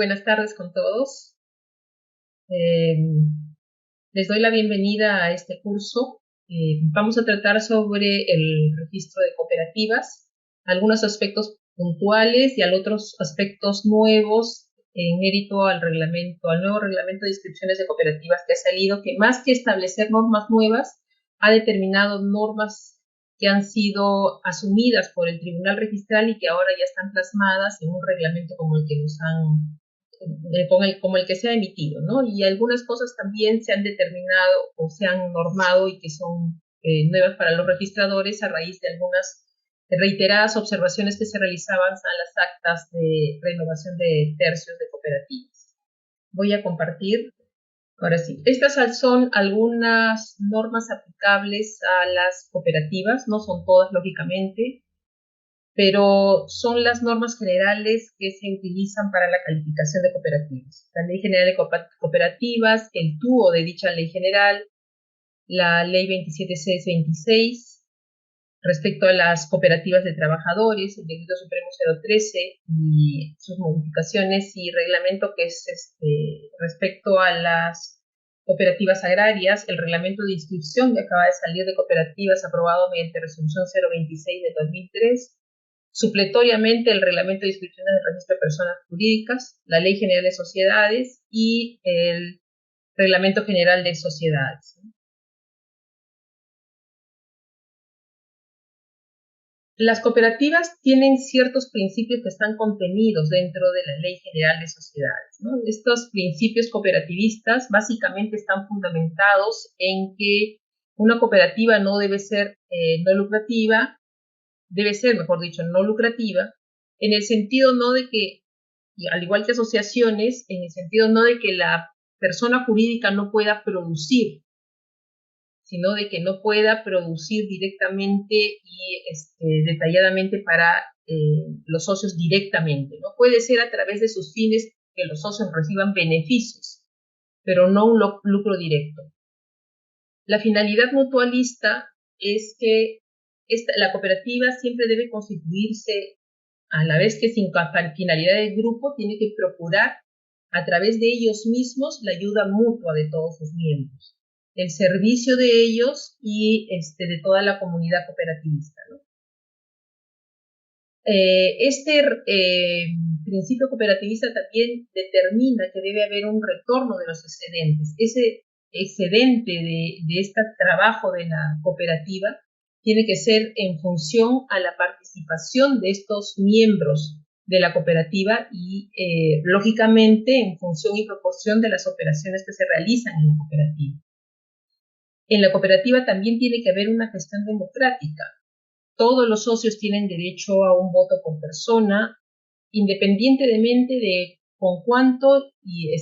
buenas tardes con todos. Eh, Les doy la bienvenida a este curso. Vamos a tratar sobre el registro de cooperativas, algunos aspectos puntuales y otros aspectos nuevos en mérito al nuevo reglamento de inscripciones de cooperativas que ha salido, que más que establecer normas nuevas, ha determinado normas que han sido asumidas por el Tribunal Registral y que ahora ya están plasmadas en un reglamento como el que como el que se ha emitido, ¿no? Y algunas cosas también se han determinado o se han normado y que son nuevas para los registradores a raíz de algunas reiteradas observaciones que se realizaban a las actas de renovación de tercios de cooperativas. Voy a compartir. Ahora sí, estas son algunas normas aplicables a las cooperativas, no son todas, lógicamente, pero son las normas generales que se utilizan para la calificación de cooperativas. La Ley General de Cooperativas, el TUO de dicha ley general, la Ley 27626, respecto a las cooperativas de trabajadores, el Decreto Supremo 013 y sus modificaciones y reglamento que es respecto a las cooperativas agrarias, el reglamento de inscripción que acaba de salir de cooperativas aprobado mediante resolución 026 de 2003, supletoriamente el reglamento de inscripciones del registro de personas jurídicas, la Ley General de Sociedades y el Reglamento General de Sociedades. Las cooperativas tienen ciertos principios que están contenidos dentro de la Ley General de Sociedades, ¿no? Estos principios cooperativistas básicamente están fundamentados en que una cooperativa no debe ser no lucrativa, debe ser, mejor dicho, no lucrativa, en el sentido no de que, al igual que asociaciones, en el sentido no de que la persona jurídica no pueda producir, sino de que no pueda producir directamente y detalladamente para los socios directamente, ¿no? Puede ser a través de sus fines que los socios reciban beneficios, pero no un lucro directo. La finalidad mutualista es que la cooperativa siempre debe constituirse a la vez que sin finalidad del grupo, tiene que procurar a través de ellos mismos la ayuda mutua de todos sus miembros, el servicio de ellos y de toda la comunidad cooperativista, ¿no? Principio cooperativista también determina que debe haber un retorno de los excedentes. Ese excedente de este trabajo de la cooperativa tiene que ser en función a la participación de estos miembros de la cooperativa y, lógicamente, en función y proporción de las operaciones que se realizan en la cooperativa. En la cooperativa también tiene que haber una gestión democrática. Todos los socios tienen derecho a un voto por persona, independientemente de con cuánto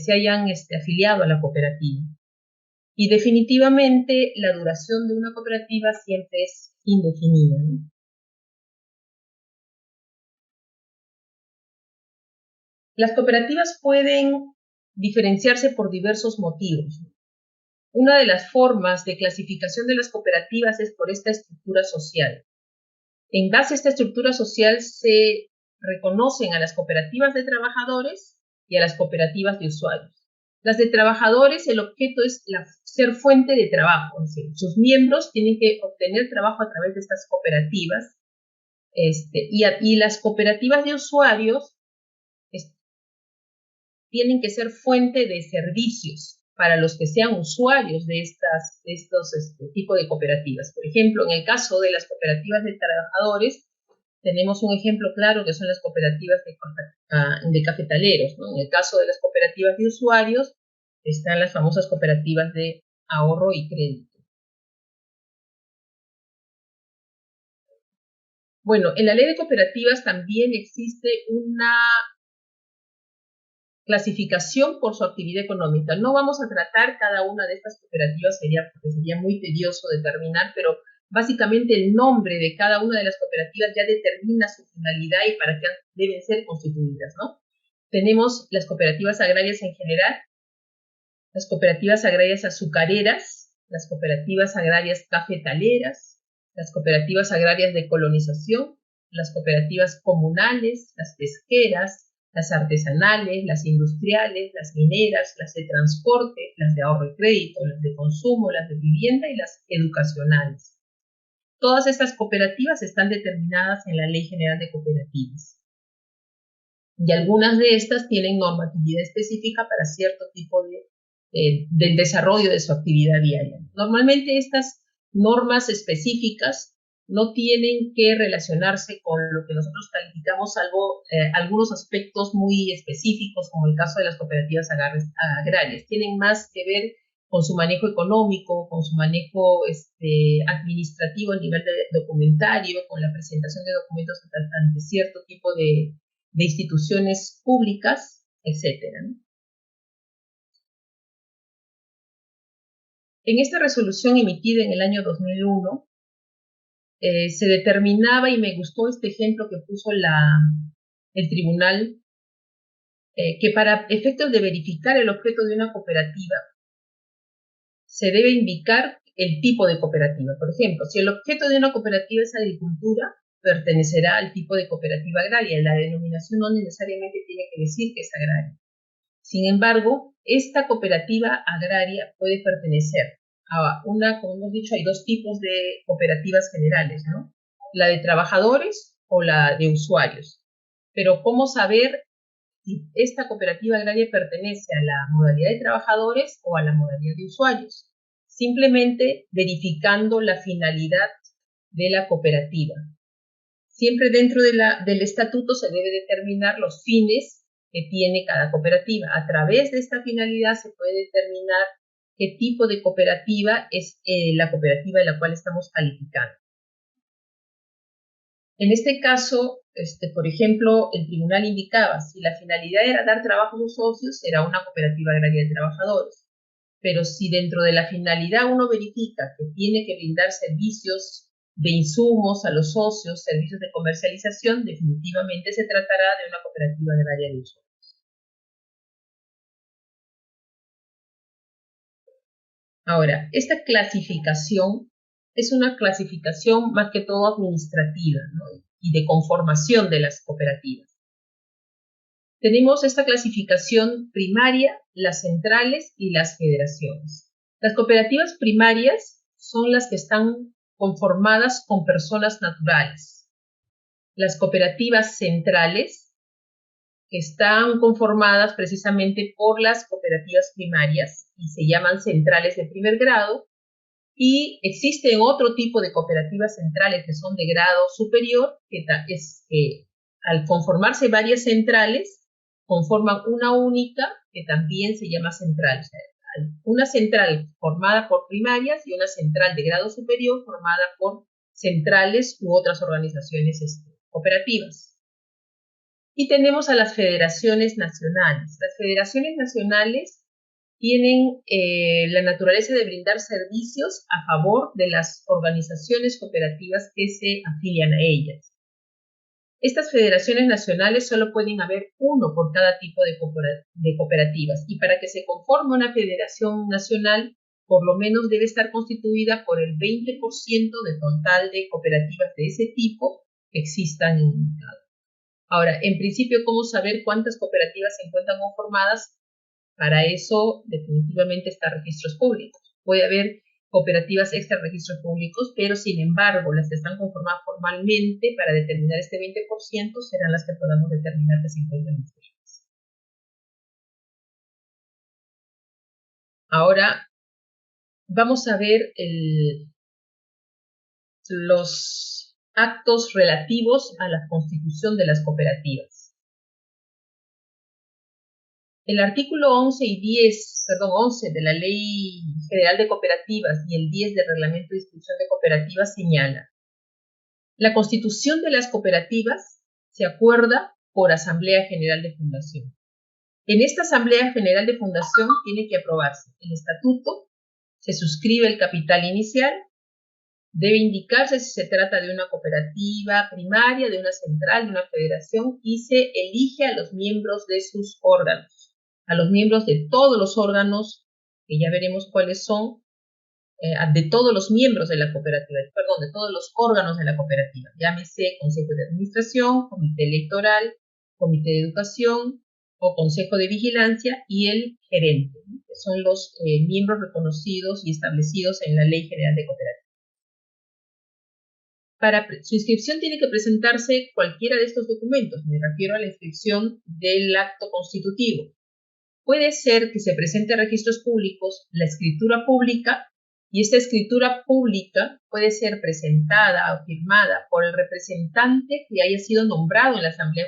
se hayan afiliado a la cooperativa. Y definitivamente la duración de una cooperativa siempre es indefinida, ¿no? Las cooperativas pueden diferenciarse por diversos motivos. Una de las formas de clasificación de las cooperativas es por esta estructura social. En base a esta estructura social se reconocen a las cooperativas de trabajadores y a las cooperativas de usuarios. Las de trabajadores, el objeto es ser fuente de trabajo, es decir, sus miembros tienen que obtener trabajo a través de estas cooperativas, y las cooperativas de usuarios tienen que ser fuente de servicios para los que sean usuarios de estos tipos de cooperativas. Por ejemplo, en el caso de las cooperativas de trabajadores, tenemos un ejemplo claro que son las cooperativas de cafetaleros, ¿no? En el caso de las cooperativas de usuarios, están las famosas cooperativas de ahorro y crédito. Bueno, en la ley de cooperativas también existe una clasificación por su actividad económica. No vamos a tratar cada una de estas cooperativas, porque sería muy tedioso determinar, pero básicamente el nombre de cada una de las cooperativas ya determina su finalidad y para qué deben ser constituidas, ¿no? Tenemos las cooperativas agrarias en general, las cooperativas agrarias azucareras, las cooperativas agrarias cafetaleras, las cooperativas agrarias de colonización, las cooperativas comunales, las pesqueras, las artesanales, las industriales, las mineras, las de transporte, las de ahorro y crédito, las de consumo, las de vivienda y las educacionales. Todas estas cooperativas están determinadas en la Ley General de Cooperativas. Y algunas de estas tienen normatividad específica para cierto tipo del desarrollo de su actividad diaria. Normalmente estas normas específicas no tienen que relacionarse con lo que nosotros calificamos, salvo algunos aspectos muy específicos, como el caso de las cooperativas agrarias. Tienen más que ver con su manejo económico, con su manejo administrativo a nivel de documentario, con la presentación de documentos ante cierto tipo de instituciones públicas, etcétera, ¿no? En esta resolución emitida en el año 2001, se determinaba, y me gustó este ejemplo que puso el tribunal, que para efectos de verificar el objeto de una cooperativa, se debe indicar el tipo de cooperativa. Por ejemplo, si el objeto de una cooperativa es agricultura, pertenecerá al tipo de cooperativa agraria. La denominación no necesariamente tiene que decir que es agraria. Sin embargo, esta cooperativa agraria puede pertenecer a como hemos dicho, hay dos tipos de cooperativas generales, ¿no? La de trabajadores o la de usuarios. Pero ¿cómo saber si esta cooperativa agraria pertenece a la modalidad de trabajadores o a la modalidad de usuarios? Simplemente verificando la finalidad de la cooperativa. Siempre dentro del estatuto se debe determinar los fines que tiene cada cooperativa. A través de esta finalidad se puede determinar qué tipo de cooperativa es la cooperativa de la cual estamos calificando. En este caso, por ejemplo, el tribunal indicaba, si la finalidad era dar trabajo a los socios, era una cooperativa agraria de trabajadores. Pero si dentro de la finalidad uno verifica que tiene que brindar servicios de insumos a los socios, servicios de comercialización, definitivamente se tratará de una cooperativa agraria de usuarios. Ahora, esta clasificación es una clasificación más que todo administrativa, ¿no? Y de conformación de las cooperativas. Tenemos esta clasificación primaria, las centrales y las federaciones. Las cooperativas primarias son las que están conformadas con personas naturales. Las cooperativas centrales están conformadas precisamente por las cooperativas primarias y se llaman centrales de primer grado, y existen otro tipo de cooperativas centrales que son de grado superior, que al conformarse varias centrales conforman una única que también se llama central. O sea, una central formada por primarias y una central de grado superior formada por centrales u otras organizaciones cooperativas. Y tenemos a las federaciones nacionales. Las federaciones nacionales tienen la naturaleza de brindar servicios a favor de las organizaciones cooperativas que se afilian a ellas. Estas federaciones nacionales solo pueden haber uno por cada tipo de cooperativas, y para que se conforme una federación nacional, por lo menos debe estar constituida por el 20% del total de cooperativas de ese tipo que existan en el mercado. Ahora, en principio, ¿cómo saber cuántas cooperativas se encuentran conformadas? Para eso, definitivamente, está registros públicos. Puede haber cooperativas extra registros públicos, pero sin embargo, las que están conformadas formalmente para determinar este 20% serán las que podamos determinar que se encuentran inscritas. Ahora, vamos a ver los actos relativos a la constitución de las cooperativas. El artículo 11 de la Ley General de Cooperativas y el 10 del Reglamento de Instrucción de Cooperativas señala: la constitución de las cooperativas se acuerda por Asamblea General de Fundación. En esta Asamblea General de Fundación tiene que aprobarse el estatuto, se suscribe el capital inicial, debe indicarse si se trata de una cooperativa primaria, de una central, de una federación, y se elige a los miembros de sus órganos, a los miembros de todos los órganos, que ya veremos cuáles son, de todos los miembros de la cooperativa, de todos los órganos de la cooperativa, llámese Consejo de Administración, Comité Electoral, comité de educación o consejo de vigilancia y el gerente, ¿no? Que son los miembros reconocidos y establecidos en la Ley General de Cooperativas. Para su inscripción tiene que presentarse cualquiera de estos documentos. Me refiero a la inscripción del acto constitutivo. Puede ser que se presente a registros públicos la escritura pública, y esta escritura pública puede ser presentada o firmada por el representante que haya sido nombrado en la Asamblea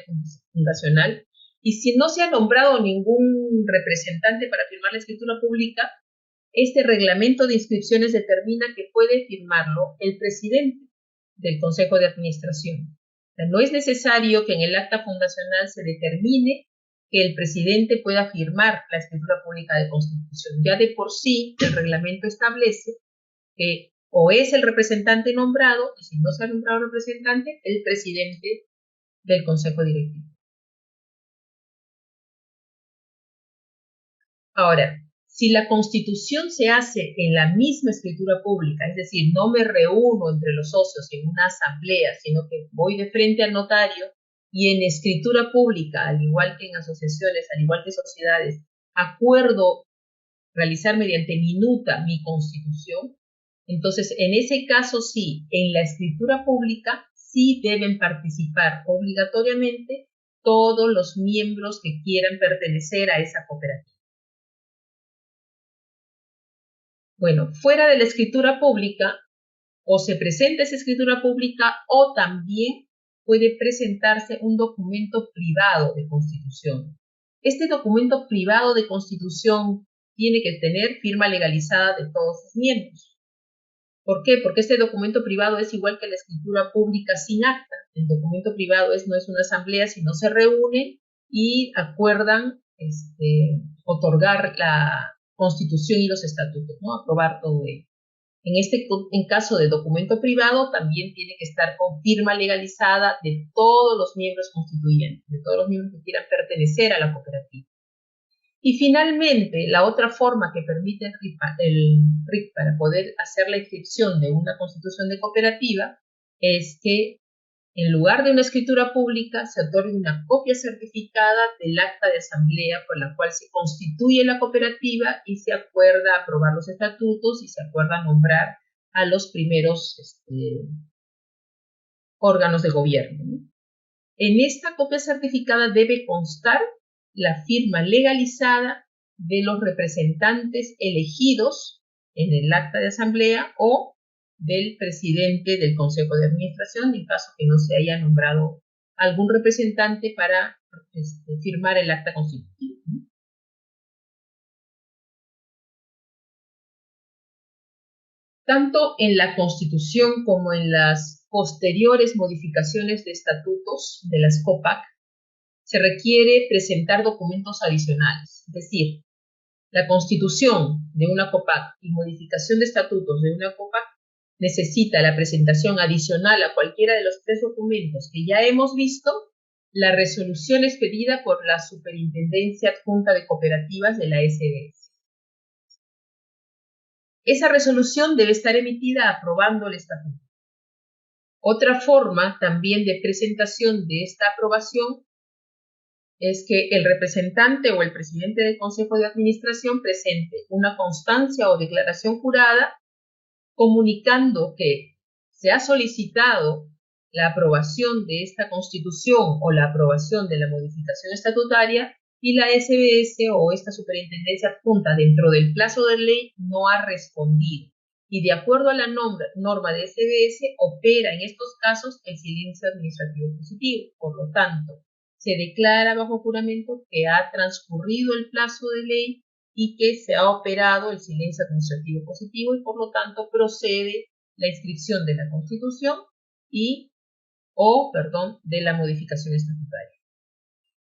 Fundacional. Y si no se ha nombrado ningún representante para firmar la escritura pública, este reglamento de inscripciones determina que puede firmarlo el presidente del Consejo de Administración. O sea, no es necesario que en el acta fundacional se determine que el presidente pueda firmar la escritura pública de constitución. Ya de por sí el reglamento establece que o es el representante nombrado, y si no se ha nombrado el representante, el presidente del Consejo Directivo. Ahora, si la constitución se hace en la misma escritura pública, es decir, no me reúno entre los socios en una asamblea, sino que voy de frente al notario y en escritura pública, al igual que en asociaciones, al igual que sociedades, acuerdo realizar mediante minuta mi constitución, entonces en ese caso sí, en la escritura pública sí deben participar obligatoriamente todos los miembros que quieran pertenecer a esa cooperativa. Bueno, fuera de la escritura pública, o se presenta esa escritura pública o también puede presentarse un documento privado de constitución. Este documento privado de constitución tiene que tener firma legalizada de todos sus miembros. ¿Por qué? Porque este documento privado es igual que la escritura pública sin acta. El documento privado no es una asamblea, sino se reúnen y acuerdan otorgar la constitución y los estatutos, ¿no? Aprobar todo ello. En caso de documento privado, también tiene que estar con firma legalizada de todos los miembros constituyentes, de todos los miembros que quieran pertenecer a la cooperativa. Y finalmente, la otra forma que permite el RIC para poder hacer la inscripción de una constitución de cooperativa es que en lugar de una escritura pública se otorgue una copia certificada del acta de asamblea por la cual se constituye la cooperativa y se acuerda aprobar los estatutos y se acuerda nombrar a los primeros órganos de gobierno, ¿no? En esta copia certificada debe constar la firma legalizada de los representantes elegidos en el acta de asamblea o del presidente del Consejo de Administración, en caso que no se haya nombrado algún representante para firmar el acta constitutiva. Tanto en la Constitución como en las posteriores modificaciones de estatutos de las COPAC, se requiere presentar documentos adicionales, es decir, la constitución de una COPAC y modificación de estatutos de una COPAC necesita la presentación adicional a cualquiera de los tres documentos que ya hemos visto, la resolución expedida por la Superintendencia Adjunta de Cooperativas de la SBS. Esa resolución debe estar emitida aprobando el estatuto. Otra forma también de presentación de esta aprobación es que el representante o el presidente del Consejo de Administración presente una constancia o declaración jurada comunicando que se ha solicitado la aprobación de esta constitución o la aprobación de la modificación estatutaria y la SBS o esta superintendencia adjunta dentro del plazo de ley no ha respondido. Y de acuerdo a la norma de SBS opera en estos casos el silencio administrativo positivo. Por lo tanto, se declara bajo juramento que ha transcurrido el plazo de ley y que se ha operado el silencio administrativo positivo y por lo tanto procede la inscripción de la Constitución de la modificación estatutaria.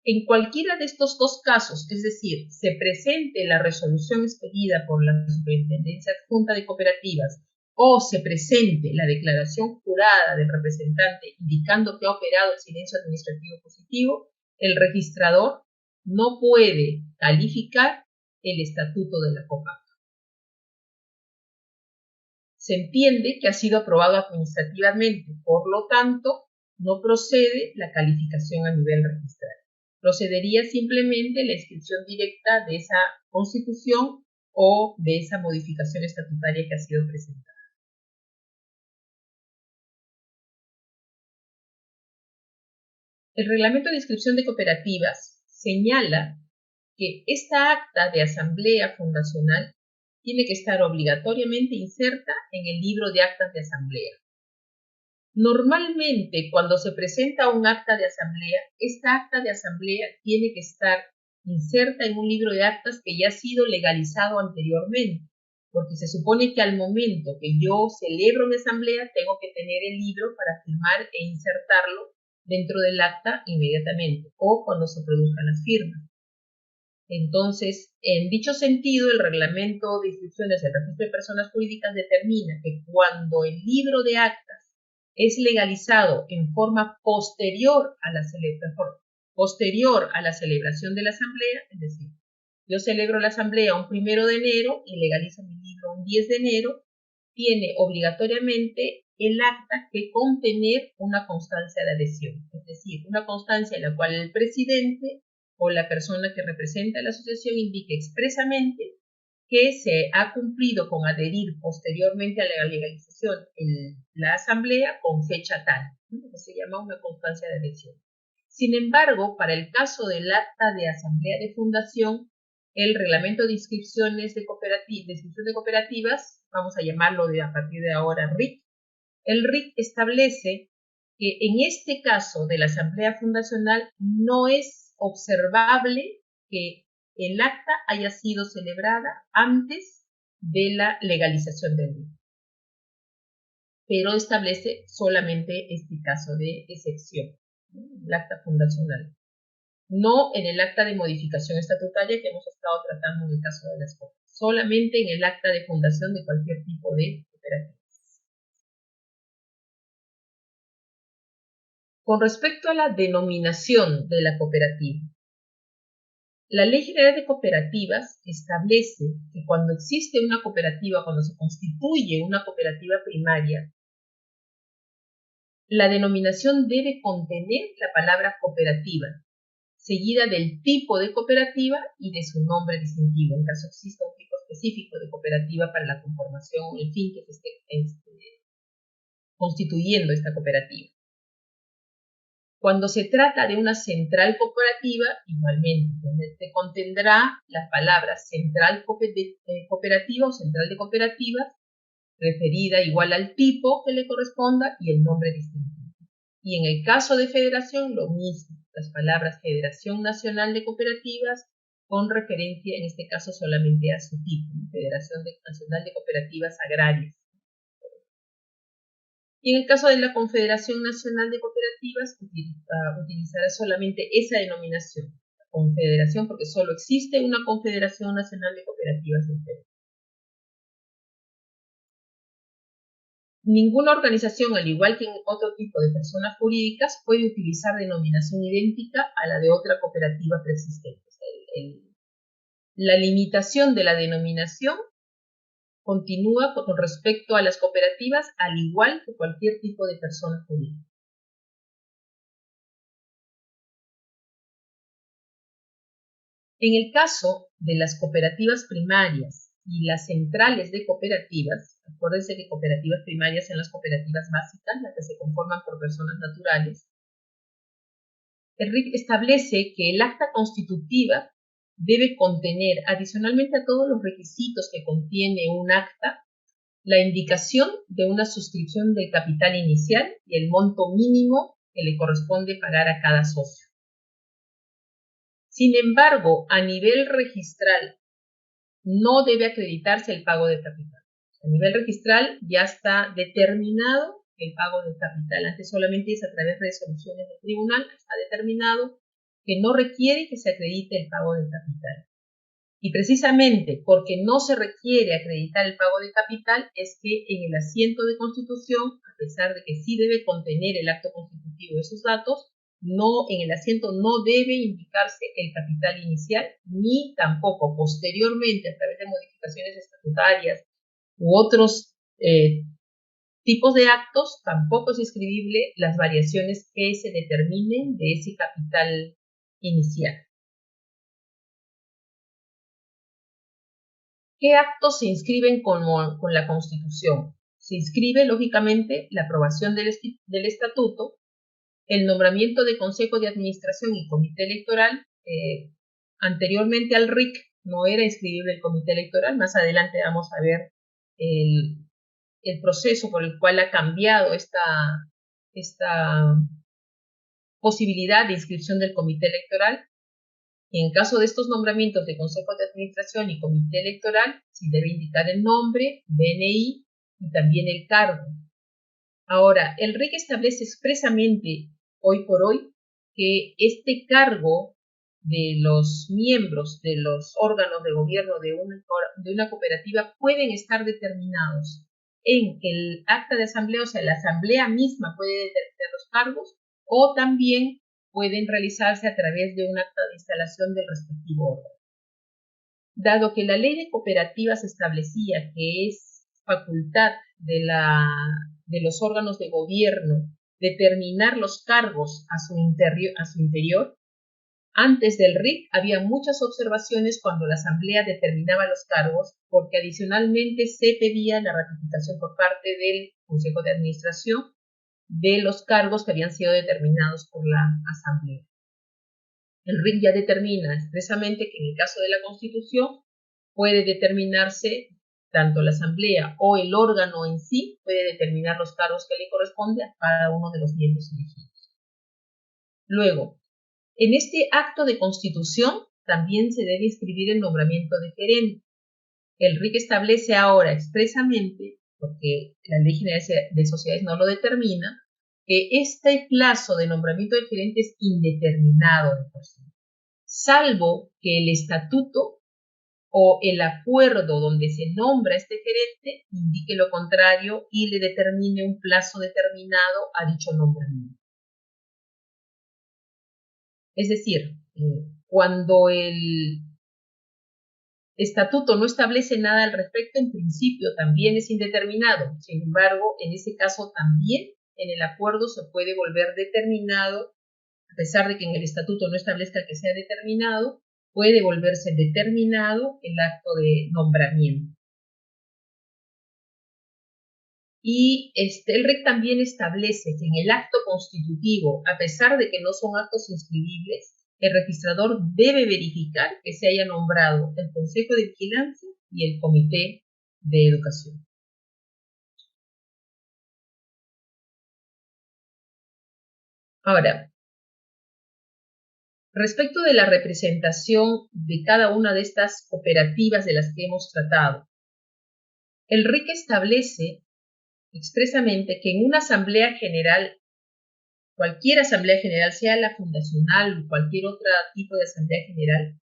En cualquiera de estos dos casos, es decir, se presente la resolución expedida por la Superintendencia Adjunta de Cooperativas o se presente la declaración jurada del representante indicando que ha operado el silencio administrativo positivo, el registrador no puede calificar el estatuto de la COPAC. Se entiende que ha sido aprobado administrativamente, por lo tanto, no procede la calificación a nivel registral. procedería simplemente la inscripción directa de esa constitución o de esa modificación estatutaria que ha sido presentada. El reglamento de inscripción de cooperativas señala que esta acta de asamblea fundacional tiene que estar obligatoriamente inserta en el libro de actas de asamblea. Normalmente, cuando se presenta un acta de asamblea, esta acta de asamblea tiene que estar inserta en un libro de actas que ya ha sido legalizado anteriormente, porque se supone que al momento que yo celebro mi asamblea, tengo que tener el libro para firmar e insertarlo dentro del acta inmediatamente, o cuando se produzcan las firmas. Entonces, en dicho sentido, el reglamento de inscripciones del registro de personas jurídicas determina que cuando el libro de actas es legalizado en forma posterior a la celebración de la asamblea, es decir, yo celebro la asamblea un 1 de enero y legalizo mi libro un 10 de enero, tiene obligatoriamente el acta que contener una constancia de adhesión, es decir, una constancia en la cual el presidente o la persona que representa a la asociación indique expresamente que se ha cumplido con adherir posteriormente a la legalización en la asamblea con fecha tal, que se llama una constancia de adhesión. Sin embargo, para el caso del acta de asamblea de fundación, el reglamento de inscripciones de cooperativas, vamos a llamarlo a partir de ahora RIC, el RIC establece que en este caso de la asamblea fundacional no es observable que el acta haya sido celebrada antes de la legalización del RIC, pero establece solamente este caso de excepción, el acta fundacional, no en el acta de modificación estatutaria que hemos estado tratando en el caso de las COP, solamente en el acta de fundación de cualquier tipo de cooperativa. Con respecto a la denominación de la cooperativa, la Ley General de Cooperativas establece que cuando existe una cooperativa, cuando se constituye una cooperativa primaria, la denominación debe contener la palabra cooperativa, seguida del tipo de cooperativa y de su nombre distintivo, en caso exista un tipo específico de cooperativa para la conformación o el fin que se esté constituyendo esta cooperativa. Cuando se trata de una central cooperativa, igualmente, se contendrá la palabra central cooperativa o central de cooperativas, referida igual al tipo que le corresponda y el nombre distintivo. Y en el caso de federación, lo mismo, las palabras Federación Nacional de Cooperativas, con referencia en este caso solamente a su tipo, Federación Nacional de Cooperativas Agrarias. Y en el caso de la Confederación Nacional de Cooperativas, utilizará solamente esa denominación, la confederación, porque solo existe una Confederación Nacional de Cooperativas en Perú. Ninguna organización, al igual que en otro tipo de personas jurídicas, puede utilizar denominación idéntica a la de otra cooperativa preexistente. La limitación de la denominación continúa con respecto a las cooperativas, al igual que cualquier tipo de persona jurídica. En el caso de las cooperativas primarias y las centrales de cooperativas, acuérdense que cooperativas primarias son las cooperativas básicas, las que se conforman por personas naturales, el RIC establece que el acta constitutiva debe contener, adicionalmente a todos los requisitos que contiene un acta, la indicación de una suscripción del capital inicial y el monto mínimo que le corresponde pagar a cada socio. Sin embargo, a nivel registral, no debe acreditarse el pago de capital. A nivel registral ya está determinado el pago del capital. Antes solamente es a través de resoluciones del tribunal que está determinado que no requiere que se acredite el pago del capital. Y precisamente porque no se requiere acreditar el pago de capital es que en el asiento de constitución, a pesar de que sí debe contener el acto constitutivo de esos datos, en el asiento no debe indicarse el capital inicial, ni tampoco posteriormente a través de modificaciones estatutarias u otros tipos de actos, tampoco es inscribible las variaciones que se determinen de ese capital inicial. ¿Qué actos se inscriben con la Constitución? Se inscribe, lógicamente, la aprobación del estatuto, el nombramiento de Consejo de Administración y Comité Electoral. Anteriormente al RIC no era inscribible el Comité Electoral. Más adelante vamos a ver el proceso por el cual ha cambiado esta posibilidad de inscripción del Comité Electoral. Y en caso de estos nombramientos de Consejo de Administración y Comité Electoral, se debe indicar el nombre, DNI y también el cargo. Ahora, el RIC establece expresamente, hoy por hoy, que este cargo de los miembros de los órganos de gobierno de una cooperativa pueden estar determinados en el acta de asamblea, o sea, la asamblea misma puede determinar los cargos, o también pueden realizarse a través de un acta de instalación del respectivo órgano. Dado que la ley de cooperativas establecía que es facultad de los órganos de gobierno determinar los cargos a su interior, antes del RIC había muchas observaciones cuando la asamblea determinaba los cargos, porque adicionalmente se pedía la ratificación por parte del Consejo de Administración de los cargos que habían sido determinados por la asamblea. El RIC ya determina expresamente que en el caso de la Constitución puede determinarse tanto la asamblea o el órgano en sí puede determinar los cargos que le corresponde a cada uno de los miembros elegidos. Luego, en este acto de constitución también se debe inscribir el nombramiento de gerente. El RIC establece ahora expresamente, porque la Ley General de Sociedades no lo determina, que este plazo de nombramiento de gerente es indeterminado de por sí, salvo que el estatuto o el acuerdo donde se nombra este gerente indique lo contrario y le determine un plazo determinado a dicho nombramiento. Es decir, cuando el estatuto no establece nada al respecto, en principio también es indeterminado. Sin embargo, en ese caso también en el acuerdo se puede volver determinado, a pesar de que en el estatuto no establezca que sea determinado, puede volverse determinado el acto de nombramiento. Y el RIC también establece que en el acto constitutivo, a pesar de que no son actos inscribibles, el registrador debe verificar que se haya nombrado el Consejo de Vigilancia y el Comité de Educación. Ahora, respecto de la representación de cada una de estas cooperativas de las que hemos tratado, el RIC establece expresamente que en una asamblea general, cualquier asamblea general, sea la fundacional o cualquier otro tipo de asamblea general,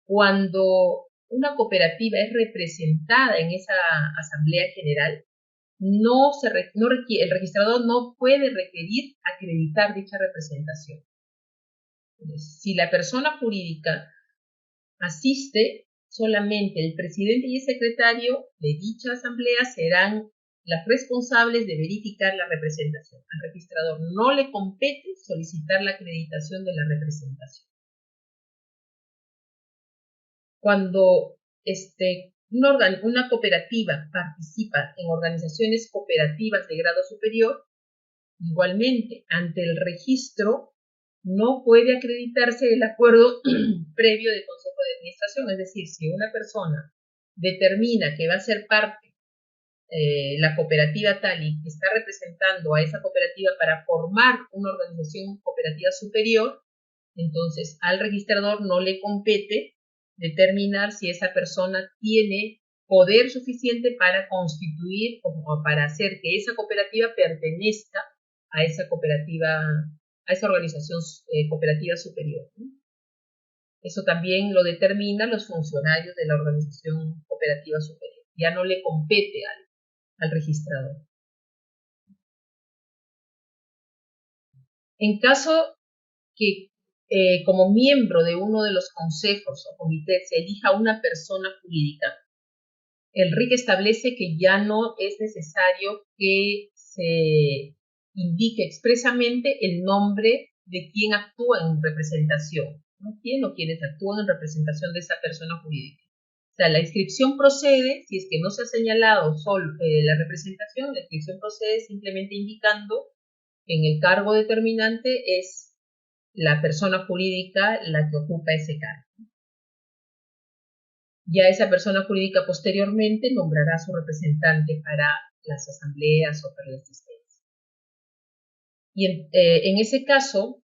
cuando una cooperativa es representada en esa asamblea general, el registrador no puede requerir acreditar dicha representación. Entonces, si la persona jurídica asiste, solamente el presidente y el secretario de dicha asamblea serán las responsables de verificar la representación. Al registrador no le compete solicitar la acreditación de la representación. Cuando una cooperativa participa en organizaciones cooperativas de grado superior, igualmente, ante el registro no puede acreditarse el acuerdo previo del Consejo de Administración. Es decir, si una persona determina que va a ser parte la cooperativa tal y que está representando a esa cooperativa para formar una organización cooperativa superior, entonces al registrador no le compete determinar si esa persona tiene poder suficiente para constituir o para hacer que esa cooperativa pertenezca a esa cooperativa, a esa organización cooperativa superior. Eso también lo determinan los funcionarios de la organización cooperativa superior. Ya no le compete al registrador. En caso que como miembro de uno de los consejos o comités se elija una persona jurídica, el RIC establece que ya no es necesario que se indique expresamente el nombre de quien actúa en representación. ¿no? ¿Quién o quienes actúan en representación de esa persona jurídica? O sea, la inscripción procede, si es que no se ha señalado solo la representación, la inscripción procede simplemente indicando que en el cargo determinante es la persona jurídica la que ocupa ese cargo. Ya esa persona jurídica posteriormente nombrará a su representante para las asambleas o para la asistencia. Y en ese caso,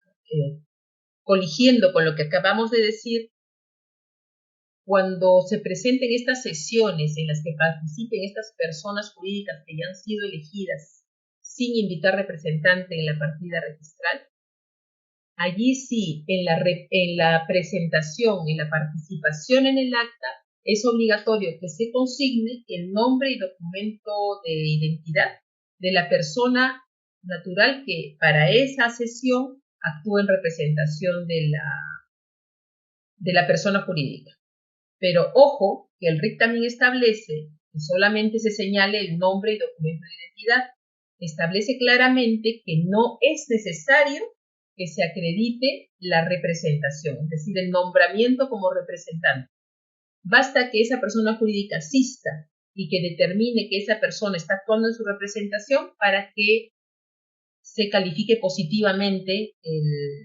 coligiendo con lo que acabamos de decir, cuando se presenten estas sesiones en las que participen estas personas jurídicas que ya han sido elegidas sin invitar representante en la partida registral, allí sí, en la presentación, en la participación en el acta, es obligatorio que se consigne el nombre y documento de identidad de la persona natural que para esa sesión actúa en representación de la persona jurídica. Pero ojo, que el RIC también establece que solamente se señale el nombre y documento de identidad. Establece claramente que no es necesario que se acredite la representación, es decir, el nombramiento como representante. Basta que esa persona jurídica asista y que determine que esa persona está actuando en su representación para que se califique positivamente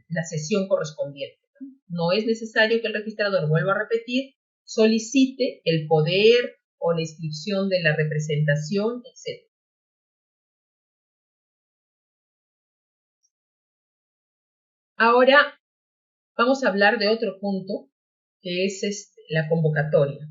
la sesión correspondiente. No es necesario que el registrador, vuelva a repetir, solicite el poder o la inscripción de la representación, etc. Ahora vamos a hablar de otro punto, que es la convocatoria.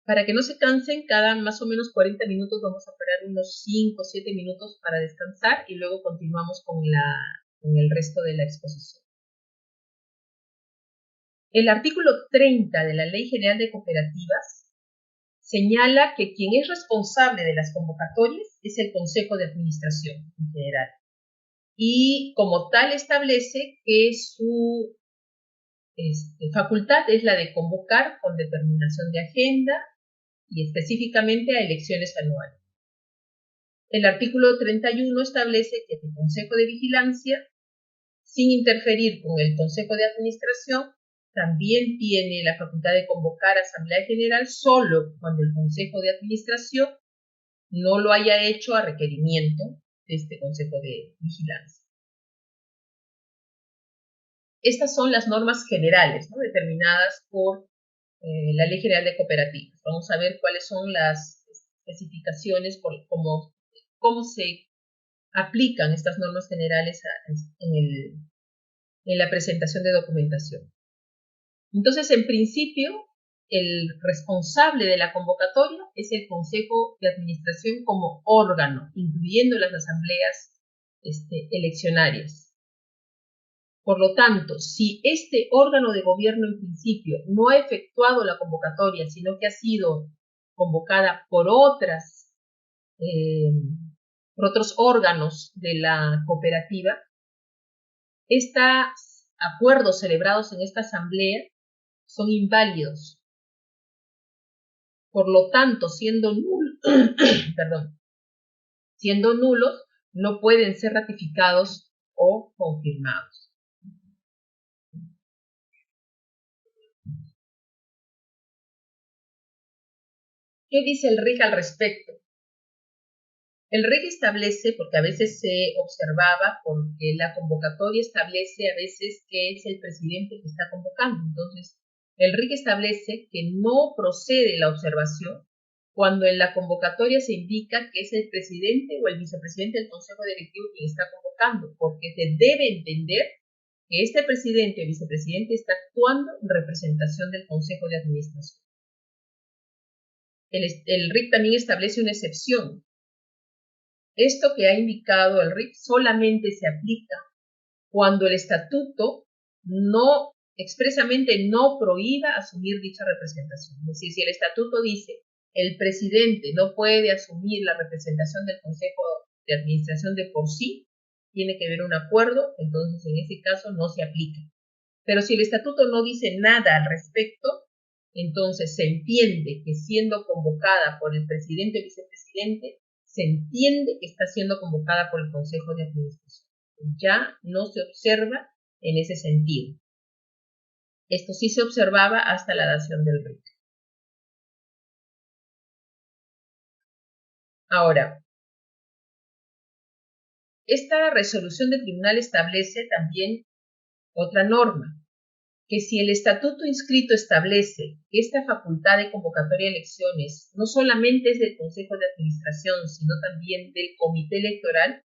Para que no se cansen, cada más o menos 40 minutos vamos a parar unos 5 o 7 minutos para descansar y luego continuamos con el resto de la exposición. El artículo 30 de la Ley General de Cooperativas señala que quien es responsable de las convocatorias es el Consejo de Administración en general. Y como tal establece que su facultad es la de convocar con determinación de agenda y específicamente a elecciones anuales. El artículo 31 establece que el Consejo de Vigilancia, sin interferir con el Consejo de Administración, también tiene la facultad de convocar Asamblea General solo cuando el Consejo de Administración no lo haya hecho a requerimiento de este Consejo de Vigilancia. Estas son las normas generales, ¿no?, determinadas por la Ley General de Cooperativas. Vamos a ver cuáles son las especificaciones, cómo se aplican estas normas generales en la presentación de documentación. Entonces, en principio, el responsable de la convocatoria es el Consejo de Administración como órgano, incluyendo las asambleas eleccionarias. Por lo tanto, si este órgano de gobierno en principio no ha efectuado la convocatoria, sino que ha sido convocada por otros órganos de la cooperativa, estos acuerdos celebrados en esta asamblea son inválidos. Por lo tanto, siendo nulos, no pueden ser ratificados o confirmados. ¿Qué dice el RIC al respecto? El RIC establece, porque a veces se observaba, porque la convocatoria establece a veces que es el presidente que está convocando. Entonces, el RIC establece que no procede la observación cuando en la convocatoria se indica que es el presidente o el vicepresidente del Consejo Directivo quien está convocando, porque se debe entender que este presidente o vicepresidente está actuando en representación del Consejo de Administración. El RIC también establece una excepción. Esto que ha indicado el RIC solamente se aplica cuando el estatuto expresamente no prohíba asumir dicha representación. Es decir, si el estatuto dice el presidente no puede asumir la representación del Consejo de Administración de por sí, tiene que haber un acuerdo, entonces en ese caso no se aplica. Pero si el estatuto no dice nada al respecto, entonces se entiende que siendo convocada por el presidente o vicepresidente, se entiende que está siendo convocada por el Consejo de Administración. ya no se observa en ese sentido. Esto sí se observaba hasta la dación del RIC. Ahora, esta resolución del tribunal establece también otra norma, que si el estatuto inscrito establece que esta facultad de convocatoria de elecciones no solamente es del Consejo de Administración, sino también del Comité Electoral,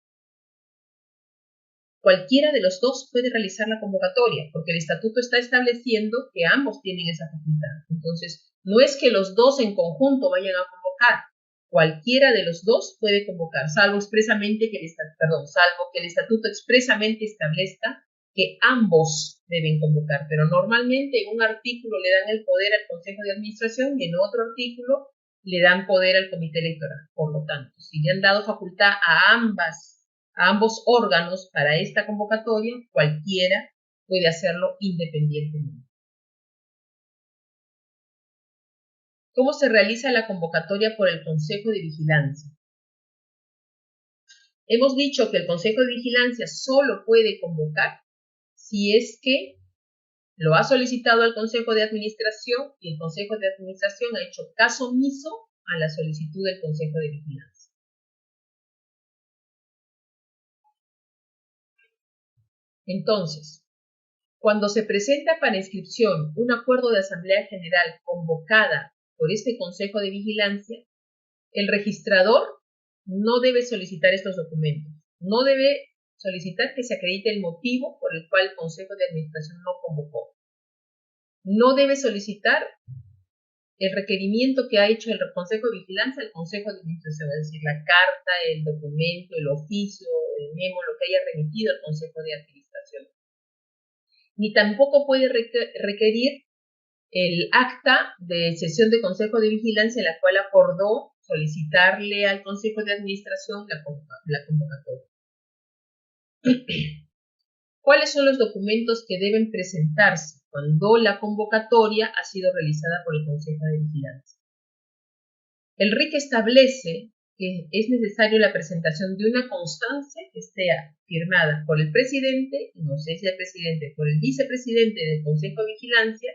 cualquiera de los dos puede realizar la convocatoria, porque el estatuto está estableciendo que ambos tienen esa facultad. Entonces, no es que los dos en conjunto vayan a convocar, cualquiera de los dos puede convocar, salvo que el estatuto expresamente establezca que ambos deben convocar, pero normalmente en un artículo le dan el poder al Consejo de Administración y en otro artículo le dan poder al Comité Electoral. Por lo tanto, si le han dado facultad a ambos órganos para esta convocatoria, cualquiera puede hacerlo independientemente. ¿Cómo se realiza la convocatoria por el Consejo de Vigilancia? Hemos dicho que el Consejo de Vigilancia solo puede convocar si es que lo ha solicitado al Consejo de Administración y el Consejo de Administración ha hecho caso omiso a la solicitud del Consejo de Vigilancia. Entonces, cuando se presenta para inscripción un acuerdo de Asamblea General convocada por este Consejo de Vigilancia, el registrador no debe solicitar estos documentos. No debe solicitar que se acredite el motivo por el cual el Consejo de Administración no convocó. No debe solicitar el requerimiento que ha hecho el Consejo de Vigilancia al Consejo de Administración, es decir, la carta, el documento, el oficio, el memo, lo que haya remitido al Consejo de Administración. Ni tampoco puede requerir el acta de sesión de Consejo de Vigilancia en la cual acordó solicitarle al Consejo de Administración la convocatoria. ¿Cuáles son los documentos que deben presentarse cuando la convocatoria ha sido realizada por el Consejo de Vigilancia? El RIC establece que es necesario la presentación de una constancia que sea firmada por el presidente, no sé si el presidente, por el vicepresidente del Consejo de Vigilancia,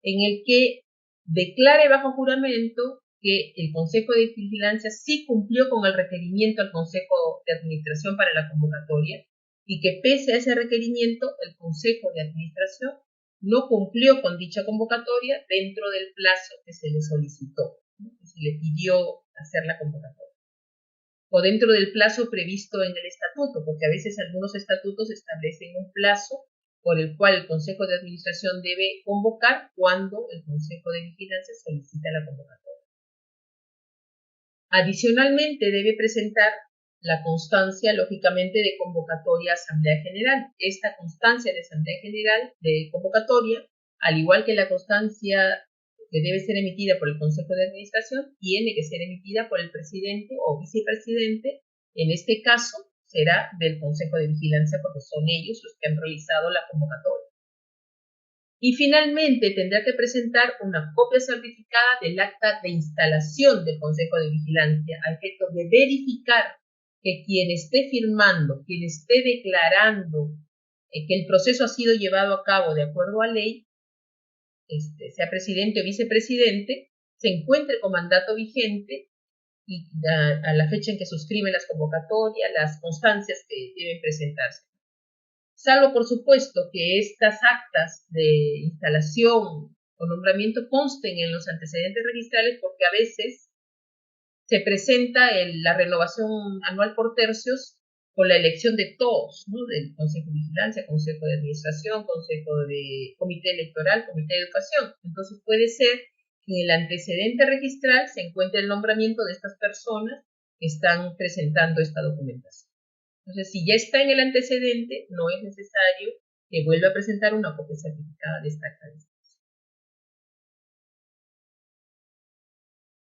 en el que declare bajo juramento que el Consejo de Vigilancia sí cumplió con el requerimiento al Consejo de Administración para la convocatoria y que pese a ese requerimiento el Consejo de Administración no cumplió con dicha convocatoria dentro del plazo que se le solicitó, ¿no? Que se le pidió hacer la convocatoria. O dentro del plazo previsto en el estatuto, porque a veces algunos estatutos establecen un plazo por el cual el Consejo de Administración debe convocar cuando el Consejo de Vigilancia solicita la convocatoria. Adicionalmente, debe presentar la constancia, lógicamente, de convocatoria a Asamblea General. Esta constancia de Asamblea General de convocatoria, al igual que la constancia que debe ser emitida por el Consejo de Administración, tiene que ser emitida por el presidente o vicepresidente. En este caso, será del Consejo de Vigilancia porque son ellos los que han realizado la convocatoria. Y finalmente tendrá que presentar una copia certificada del acta de instalación del Consejo de Vigilancia a efecto de verificar que quien esté firmando, quien esté declarando que el proceso ha sido llevado a cabo de acuerdo a ley, sea presidente o vicepresidente, se encuentre con mandato vigente y a la fecha en que suscriben las convocatorias, las constancias que deben presentarse. Salvo, por supuesto, que estas actas de instalación o nombramiento consten en los antecedentes registrales, porque a veces se presenta la renovación anual por tercios con la elección de todos, ¿no? Del Consejo de Vigilancia, Consejo de Administración, Consejo de Comité Electoral, Comité de Educación. Entonces puede ser que en el antecedente registral se encuentre el nombramiento de estas personas que están presentando esta documentación. Entonces, si ya está en el antecedente, no es necesario que vuelva a presentar una copia certificada de esta acta de instalación.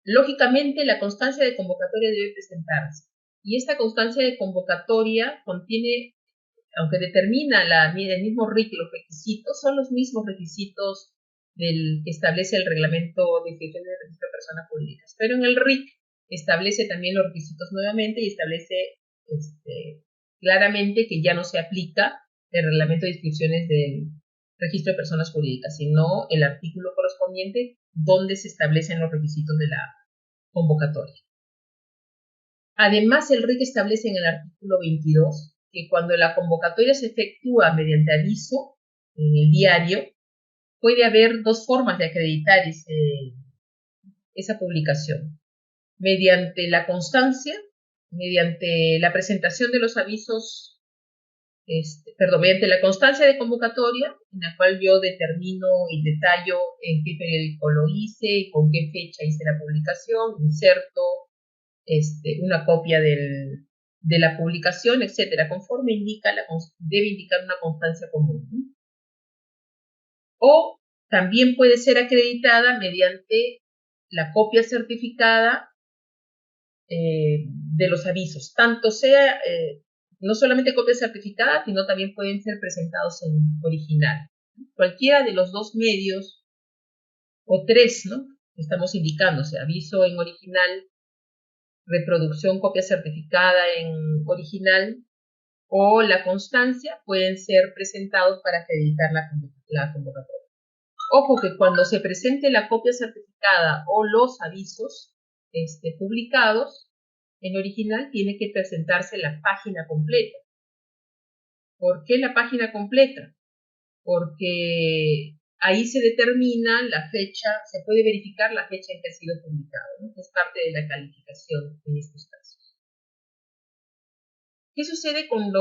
Lógicamente, la constancia de convocatoria debe presentarse. Y esta constancia de convocatoria contiene, aunque determina el mismo RIC, los requisitos son los mismos requisitos que establece el reglamento de inscripción de registro de personas públicas. Pero en el RIC establece también los requisitos nuevamente y establece claramente que ya no se aplica el reglamento de inscripciones del registro de personas jurídicas, sino el artículo correspondiente donde se establecen los requisitos de la convocatoria. Además, el RIC establece en el artículo 22 que cuando la convocatoria se efectúa mediante aviso en el diario, puede haber dos formas de acreditar esa publicación. Mediante la constancia, mediante la presentación de los avisos, mediante la constancia de convocatoria, en la cual yo determino y detallo en qué periódico lo hice, con qué fecha hice la publicación, inserto una copia de la publicación, etcétera, conforme debe indicar una constancia común, ¿no? O también puede ser acreditada mediante la copia certificada de los avisos, tanto sea no solamente copia certificada, sino también pueden ser presentados en original. Cualquiera de los dos medios, o tres, ¿no? Estamos indicando, o sea, aviso en original, reproducción, copia certificada en original, o la constancia, pueden ser presentados para acreditar la convocatoria. Ojo que cuando se presente la copia certificada o los avisos publicados en original, tiene que presentarse la página completa. ¿Por qué la página completa? Porque ahí se determina la fecha, se puede verificar la fecha en que ha sido publicado, ¿no? Es parte de la calificación en estos casos. ¿Qué sucede con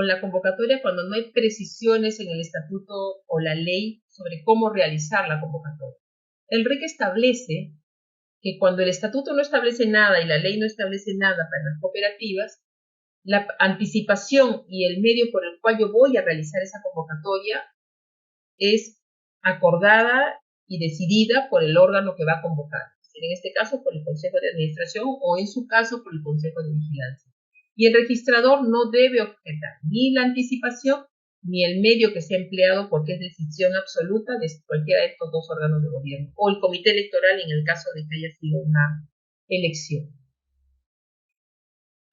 la convocatoria cuando no hay precisiones en el estatuto o la ley sobre cómo realizar la convocatoria? El RIC establece que cuando el estatuto no establece nada y la ley no establece nada para las cooperativas, la anticipación y el medio por el cual yo voy a realizar esa convocatoria es acordada y decidida por el órgano que va a convocar. En este caso, por el Consejo de Administración o en su caso, por el Consejo de Vigilancia. Y el registrador no debe objetar ni la anticipación ni el medio que sea empleado porque es decisión absoluta de cualquiera de estos dos órganos de gobierno o el comité electoral en el caso de que haya sido una elección.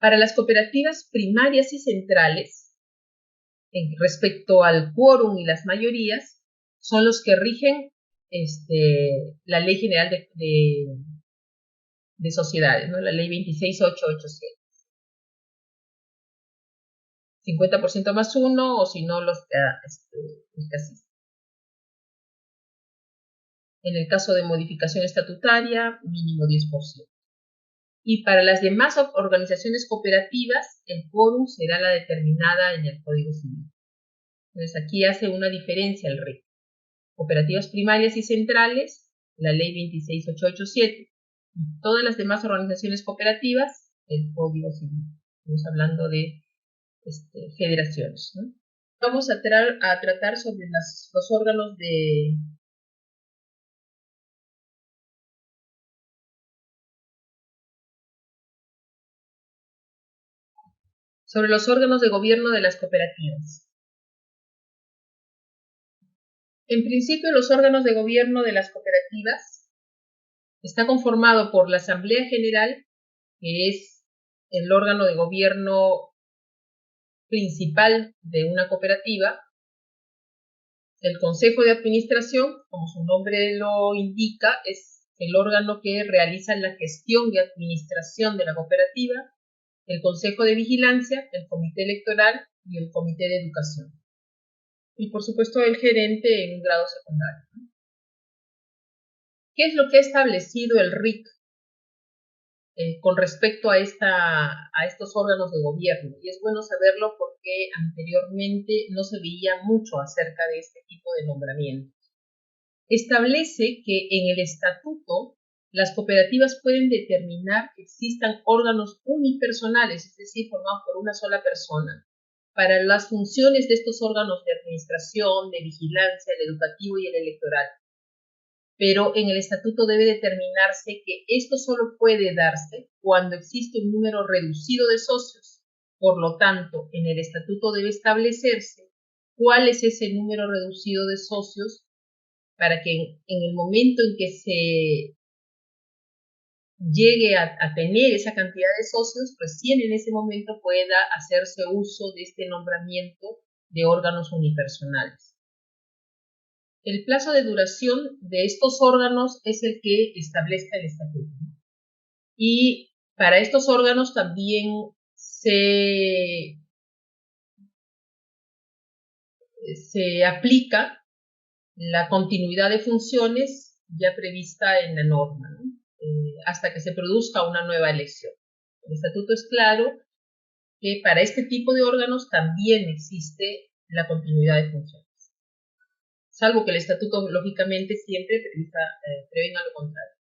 Para las cooperativas primarias y centrales, respecto al quórum y las mayorías, son los que rigen la Ley General de Sociedades, ¿no? La Ley 26887. 50% más uno, o si no, los casistas. En el caso de modificación estatutaria, mínimo 10%. Y para las demás organizaciones cooperativas, el quórum será la determinada en el Código Civil. Entonces aquí hace una diferencia el RIC. Cooperativas primarias y centrales, la Ley 26887. Y todas las demás organizaciones cooperativas, el Código Civil. Estamos hablando de federaciones, ¿no? Vamos a tratar sobre los órganos de gobierno de las cooperativas. En principio, los órganos de gobierno de las cooperativas está conformado por la Asamblea General, que es el órgano de gobierno principal de una cooperativa, el Consejo de Administración, como su nombre lo indica, es el órgano que realiza la gestión de administración de la cooperativa, el Consejo de Vigilancia, el Comité Electoral y el Comité de Educación. Y por supuesto el gerente en un grado secundario. ¿Qué es lo que ha establecido el RIC con respecto a estos órganos de gobierno? Y es bueno saberlo porque anteriormente no se veía mucho acerca de este tipo de nombramientos. Establece que en el estatuto las cooperativas pueden determinar que existan órganos unipersonales, es decir, formados por una sola persona, para las funciones de estos órganos de administración, de vigilancia, el educativo y el electoral. Pero en el estatuto debe determinarse que esto solo puede darse cuando existe un número reducido de socios. Por lo tanto, en el estatuto debe establecerse cuál es ese número reducido de socios para que en el momento en que se llegue a tener esa cantidad de socios, recién en ese momento pueda hacerse uso de este nombramiento de órganos unipersonales. El plazo de duración de estos órganos es el que establezca el estatuto. Y para estos órganos también se aplica la continuidad de funciones ya prevista en la norma, ¿no? Hasta que se produzca una nueva elección. El estatuto es claro que para este tipo de órganos también existe la continuidad de funciones, salvo que el estatuto lógicamente siempre prevenga lo contrario.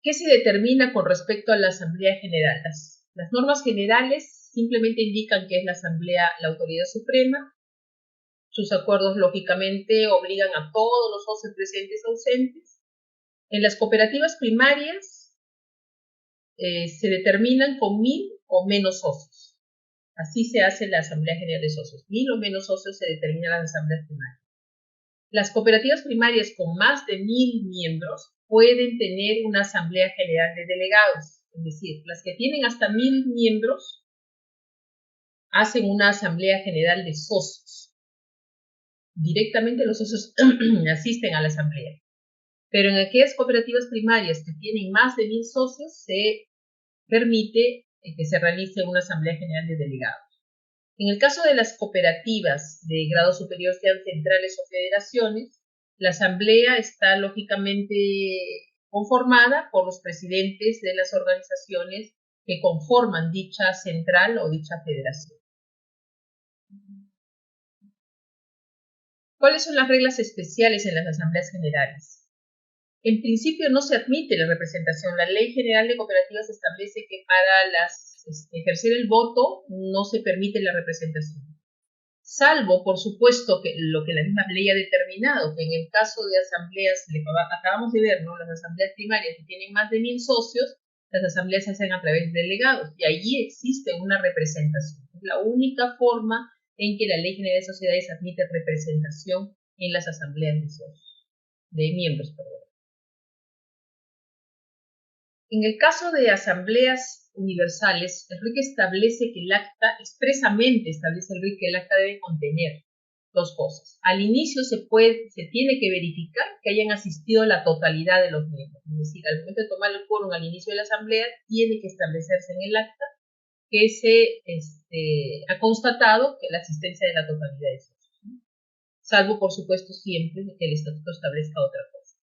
¿Qué se determina con respecto a la Asamblea General? Las normas generales simplemente indican que es la Asamblea la autoridad suprema. Sus acuerdos, lógicamente, obligan a todos los socios presentes o ausentes. En las cooperativas primarias se determinan con 1000 o menos socios. Así se hace la Asamblea General de Socios. 1000 o menos socios se determinan las asambleas primarias. Las cooperativas primarias con más de 1000 miembros pueden tener una Asamblea General de Delegados. Es decir, las que tienen hasta 1000 miembros hacen una Asamblea General de Socios. Directamente los socios asisten a la asamblea. Pero en aquellas cooperativas primarias que tienen más de 1000 socios, se permite que se realice una asamblea general de delegados. En el caso de las cooperativas de grado superior, sean centrales o federaciones, la asamblea está lógicamente conformada por los presidentes de las organizaciones que conforman dicha central o dicha federación. ¿Cuáles son las reglas especiales en las asambleas generales? En principio no se admite la representación. La Ley General de Cooperativas establece que para ejercer el voto no se permite la representación. Salvo, por supuesto, que lo que la misma ley ha determinado, que en el caso de asambleas, acabamos de ver, ¿no? Las asambleas primarias que tienen más de 1000 socios, las asambleas se hacen a través de delegados y allí existe una representación. Es la única forma en que la Ley General de Sociedades admite representación en las asambleas de socios, de miembros, perdón. En el caso de asambleas universales, el RIC establece que el acta, expresamente establece el RIC que el acta debe contener dos cosas. Al inicio se tiene que verificar que hayan asistido la totalidad de los miembros. Es decir, al momento de tomar el quórum al inicio de la asamblea, tiene que establecerse en el acta que se ha constatado que la asistencia de la totalidad de socios, ¿no? Salvo, por supuesto, siempre que el estatuto establezca otra cosa.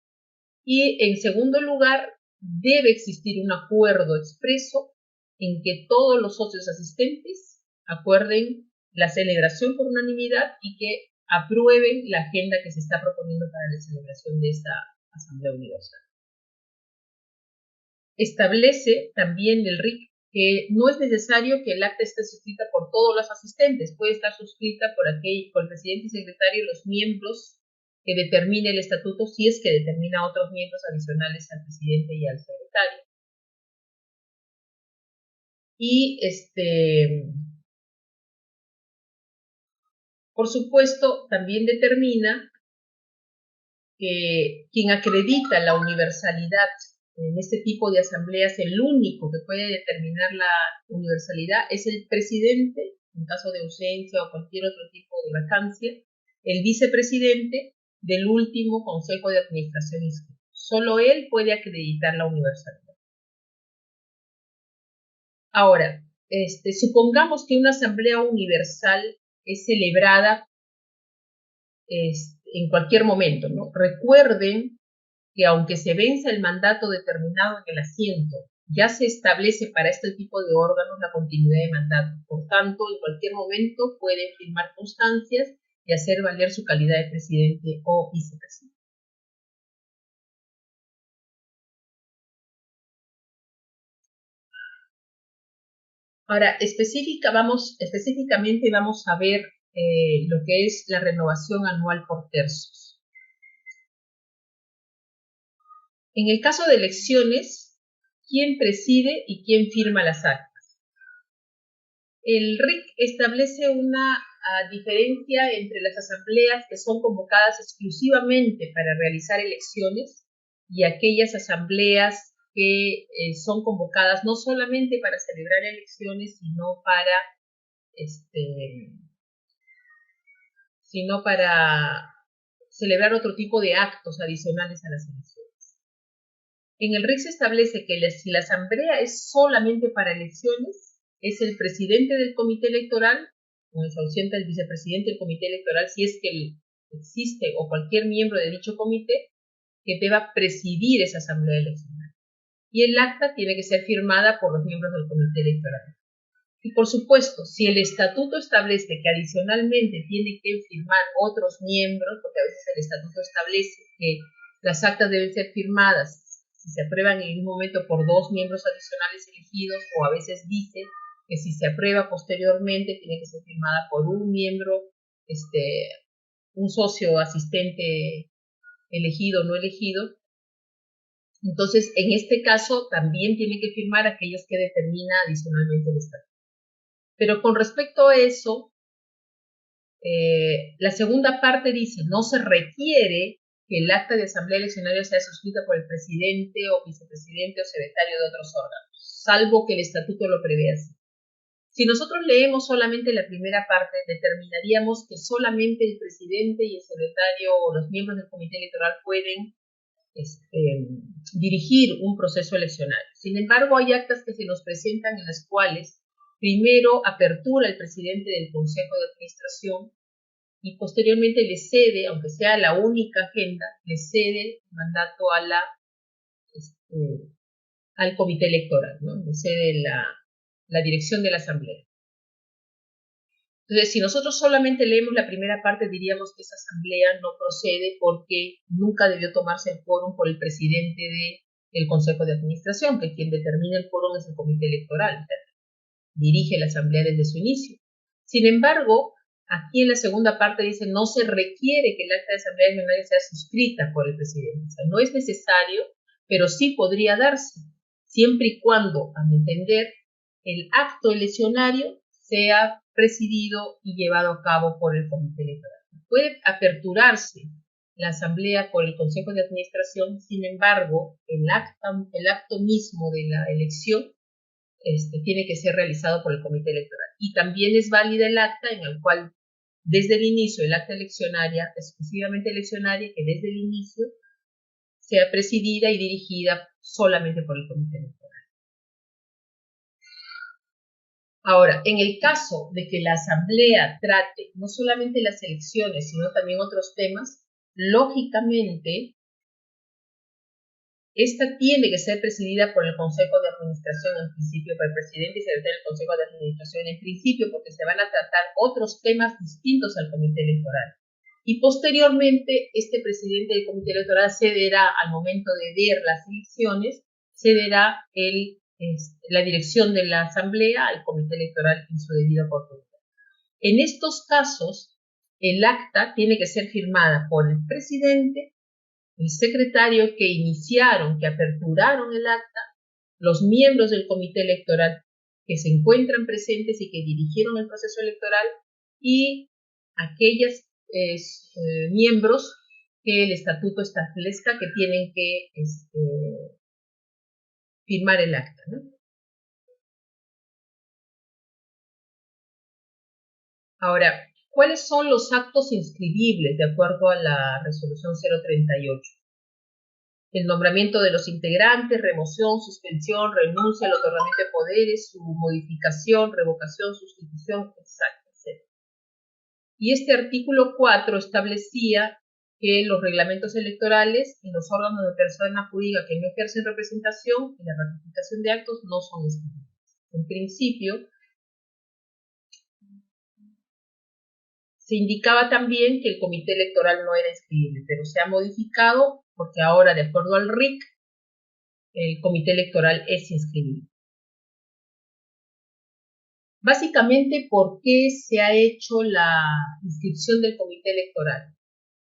Y en segundo lugar, debe existir un acuerdo expreso en que todos los socios asistentes acuerden la celebración por unanimidad y que aprueben la agenda que se está proponiendo para la celebración de esta Asamblea Universal. Establece también el RIC que no es necesario que el acta esté suscrita por todos los asistentes, puede estar suscrita por el presidente y secretario y los miembros que determine el estatuto, si es que determina otros miembros adicionales al presidente y al secretario. Y por supuesto, también determina que quien acredita la universalidad en este tipo de asambleas, el único que puede determinar la universalidad es el presidente, en caso de ausencia o cualquier otro tipo de vacancia, el vicepresidente del último Consejo de Administración inscrito. Solo él puede acreditar la universalidad. Ahora, supongamos que una asamblea universal es celebrada en cualquier momento, ¿no? Recuerden que aunque se venza el mandato determinado en el asiento, ya se establece para este tipo de órganos la continuidad de mandato. Por tanto, en cualquier momento pueden firmar constancias y hacer valer su calidad de presidente o vicepresidente. Ahora, específicamente vamos a ver lo que es la renovación anual por tercios. En el caso de elecciones, ¿quién preside y quién firma las actas? El RIC establece una diferencia entre las asambleas que son convocadas exclusivamente para realizar elecciones y aquellas asambleas que son convocadas no solamente para celebrar elecciones, sino para celebrar otro tipo de actos adicionales a las elecciones. En el RIC se establece que si la asamblea es solamente para elecciones, es el presidente del comité electoral, o se ausenta el vicepresidente del comité electoral, si es que existe, o cualquier miembro de dicho comité, que deba presidir esa asamblea electoral. Y el acta tiene que ser firmada por los miembros del comité electoral. Y por supuesto, si el estatuto establece que adicionalmente tiene que firmar otros miembros, porque a veces el estatuto establece que las actas deben ser firmadas, si se aprueban en un momento, por 2 miembros adicionales elegidos, o a veces dice que si se aprueba posteriormente tiene que ser firmada por un miembro, un socio asistente elegido o no elegido. Entonces, en este caso, también tiene que firmar aquellos que determina adicionalmente el estatuto. Pero con respecto a eso, la segunda parte dice, no se requiere que el acta de asamblea eleccionaria sea suscrita por el presidente o vicepresidente o secretario de otros órganos, salvo que el estatuto lo prevea así. Si nosotros leemos solamente la primera parte, determinaríamos que solamente el presidente y el secretario o los miembros del comité electoral pueden dirigir un proceso eleccionario. Sin embargo, hay actas que se nos presentan en las cuales primero apertura el presidente del Consejo de Administración y posteriormente le cede, aunque sea la única agenda, le cede el mandato al comité electoral, ¿no? Le cede la dirección de la asamblea. Entonces, si nosotros solamente leemos la primera parte, diríamos que esa asamblea no procede porque nunca debió tomarse el quórum por el presidente del Consejo de Administración, que quien determina el quórum es el comité electoral, dirige la asamblea desde su inicio. Sin embargo, aquí en la segunda parte dice, no se requiere que el acta de asamblea eleccionaria sea suscrita por el presidente. O sea, no es necesario, pero sí podría darse, siempre y cuando, a mi entender, el acto eleccionario sea presidido y llevado a cabo por el comité electoral. Puede aperturarse la asamblea por el Consejo de Administración, sin embargo, el acto mismo de la elección tiene que ser realizado por el comité electoral. Y también es válida el acta en el cual, desde el inicio, el acta eleccionaria, exclusivamente eleccionaria, que desde el inicio sea presidida y dirigida solamente por el comité electoral. Ahora, en el caso de que la asamblea trate no solamente las elecciones, sino también otros temas, lógicamente, esta tiene que ser presidida por el Consejo de Administración en principio, por el presidente y secretario del Consejo de Administración en principio, porque se van a tratar otros temas distintos al comité electoral. Y posteriormente, este presidente del comité electoral cederá, al momento de ver las elecciones, cederá la dirección de la asamblea al comité electoral en su debida oportunidad. En estos casos, el acta tiene que ser firmada por el presidente, el secretario que iniciaron, que aperturaron el acta, los miembros del comité electoral que se encuentran presentes y que dirigieron el proceso electoral y aquellos miembros que el estatuto establezca que tienen que firmar el acta, ¿no? Ahora, ¿cuáles son los actos inscribibles de acuerdo a la resolución 038? El nombramiento de los integrantes, remoción, suspensión, renuncia, el otorgamiento de poderes, su modificación, revocación, sustitución, etc. Y este artículo 4 establecía que los reglamentos electorales y los órganos de persona jurídica que no ejercen representación y la ratificación de actos no son inscribibles. En principio, se indicaba también que el comité electoral no era inscribible, pero se ha modificado porque ahora, de acuerdo al RIC, el comité electoral es inscribible. Básicamente, ¿por qué se ha hecho la inscripción del comité electoral?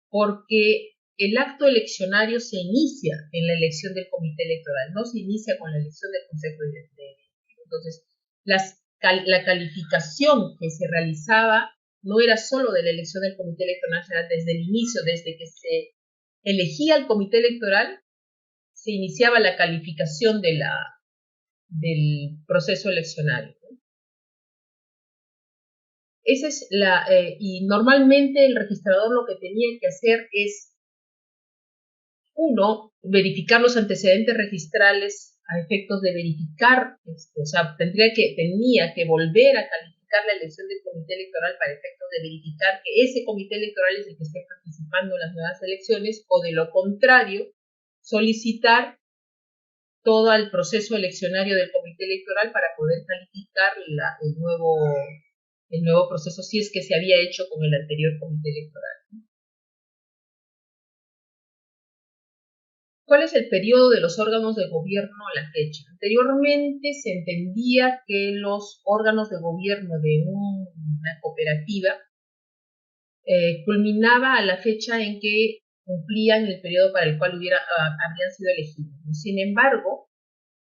Porque el acto eleccionario se inicia en la elección del comité electoral, no se inicia con la elección del Consejo de Elección. Entonces, la calificación que se realizaba no era solo de la elección del comité electoral, sino desde el inicio, desde que se elegía el comité electoral, se iniciaba la calificación del proceso eleccionario. Esa es y normalmente el registrador lo que tenía que hacer es, uno, verificar los antecedentes registrales a efectos de verificar, o sea, tenía que volver a calificar la elección del comité electoral para efectos de verificar que ese comité electoral es el que esté participando en las nuevas elecciones, o de lo contrario, solicitar todo el proceso eleccionario del comité electoral para poder calificar el nuevo proceso, si es que se había hecho con el anterior comité electoral. ¿Cuál es el periodo de los órganos de gobierno a la fecha? Anteriormente se entendía que los órganos de gobierno de una cooperativa culminaba a la fecha en que cumplían el periodo para el cual habrían sido elegidos. Sin embargo,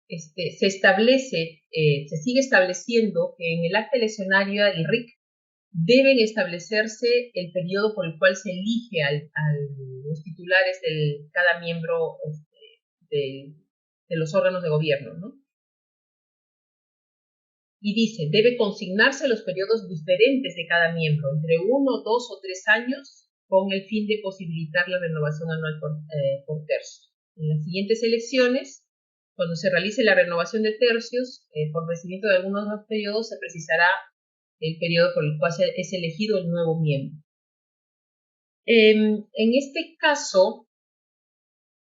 se establece, se sigue estableciendo que en el acta eleccionaria del RIC deben establecerse el periodo por el cual se elige a los titulares de cada miembro de los órganos de gobierno, ¿no? Y dice, debe consignarse los periodos diferentes de cada miembro, entre 1, 2 o 3 años, con el fin de posibilitar la renovación anual por tercios. En las siguientes elecciones, cuando se realice la renovación de tercios, por vencimiento de algunos de los periodos, se precisará el periodo por el cual es elegido el nuevo miembro. En este caso,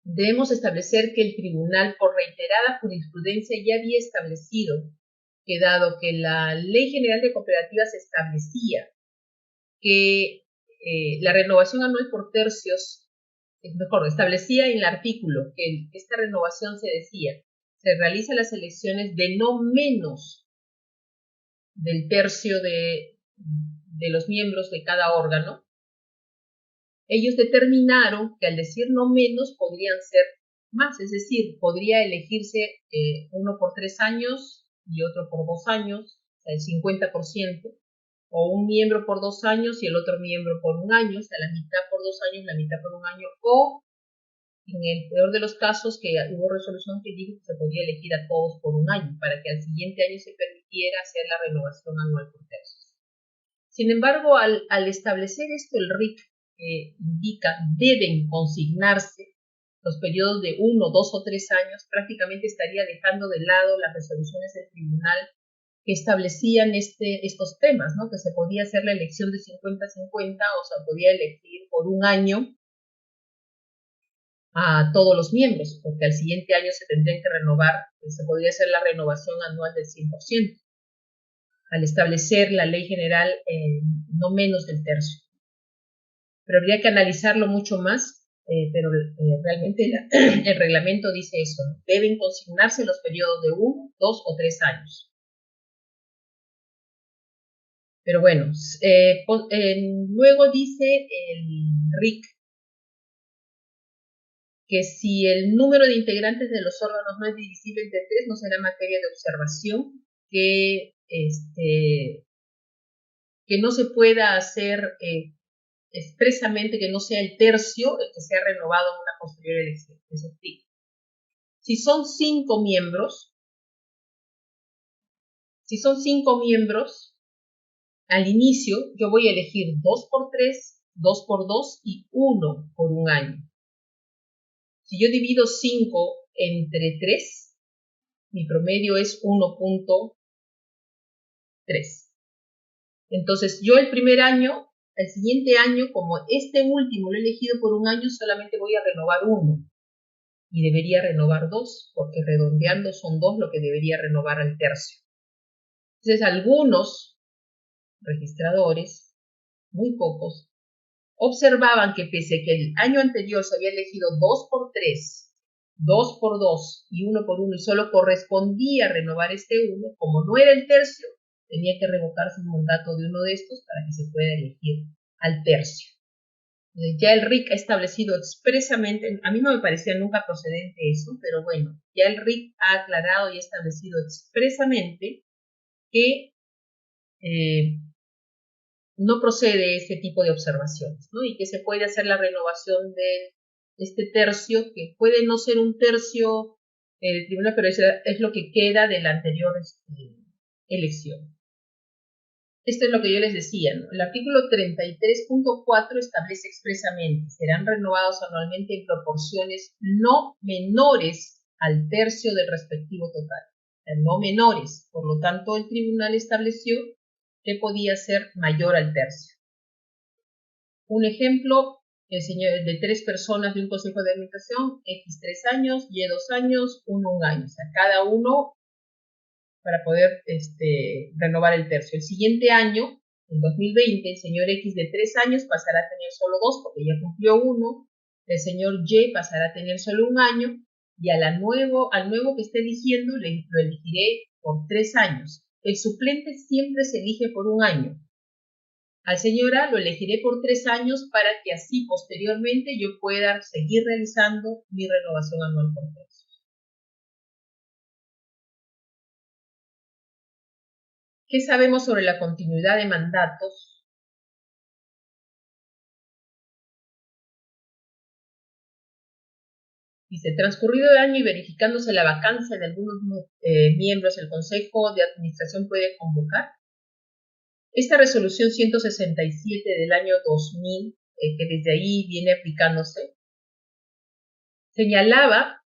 debemos establecer que el tribunal, por reiterada jurisprudencia, ya había establecido que, dado que la Ley General de Cooperativas establecía que la renovación anual por tercios, establecía en el artículo que esta renovación se realizan las elecciones de no menos del tercio de los miembros de cada órgano. Ellos determinaron que al decir no menos podrían ser más, es decir, podría elegirse uno por 3 años y otro por 2 años, o sea, el 50%, o un miembro por 2 años y el otro miembro por 1 año, o sea, la mitad por 2 años, la mitad por 1 año, o en el peor de los casos, que hubo resolución que dijo que se podía elegir a todos por 1 año, para que al siguiente año se permitiera hacer la renovación anual por tercios. Sin embargo, al establecer esto, el RIC indica deben consignarse los periodos de 1, 2 o 3 años, prácticamente estaría dejando de lado las resoluciones del tribunal que establecían estos temas, ¿no? Que se podía hacer la elección de 50-50, o sea, podía elegir por 1 año a todos los miembros, porque al siguiente año se tendrían que renovar, se podría hacer la renovación anual del 100%, al establecer la ley general no menos del tercio. Pero habría que analizarlo mucho más, pero realmente el reglamento dice eso, ¿no? Deben consignarse los periodos de 1, 2 o 3 años. Pero bueno, luego dice el RIC que si el número de integrantes de los órganos no es divisible entre 3, no será materia de observación, que no se pueda hacer expresamente que no sea el tercio el que sea renovado en una posterior elección. Eso explica. Si son 5 miembros, al inicio yo voy a elegir 2 por 3, 2 por 2 y 1 por 1 año. Si yo divido 5 entre 3, mi promedio es 1.3. Entonces, yo el primer año, el siguiente año, como este último lo he elegido por 1 año, solamente voy a renovar 1. Y debería renovar 2, porque redondeando son 2 lo que debería renovar al tercio. Entonces, algunos registradores, muy pocos, observaban que pese a que el año anterior se había elegido 2 por 3, 2 por 2 y 1 por 1, y solo correspondía renovar este 1, como no era el tercio, tenía que revocarse un mandato de uno de estos para que se pueda elegir al tercio. Ya el RIC ha establecido expresamente, a mí no me parecía nunca procedente eso, pero bueno, ya el RIC ha aclarado y establecido expresamente que no procede este tipo de observaciones, ¿no? Y que se puede hacer la renovación este tercio, que puede no ser un tercio del tribunal, pero es lo que queda de la anterior elección. Esto es lo que yo les decía, ¿no? El artículo 33.4 establece expresamente, serán renovados anualmente en proporciones no menores al tercio del respectivo total. O sea, no menores. Por lo tanto, el tribunal estableció que podía ser mayor al tercio. Un ejemplo, de 3 personas de un consejo de administración, X 3 años, Y 2 años, 1 1 año. O sea, cada uno para poder renovar el tercio. El siguiente año, en 2020, el señor X de 3 años pasará a tener solo 2 porque ya cumplió 1. El señor Y pasará a tener solo 1 año y al nuevo que esté eligiendo lo elegiré por 3 años. El suplente siempre se elige por 1 año. Al señor A lo elegiré por 3 años para que así posteriormente yo pueda seguir realizando mi renovación anual por tercio. ¿Qué sabemos sobre la continuidad de mandatos? Dice, transcurrido el año y verificándose la vacancia de algunos miembros, el Consejo de Administración puede convocar. Esta resolución 167 del año 2000, que desde ahí viene aplicándose, señalaba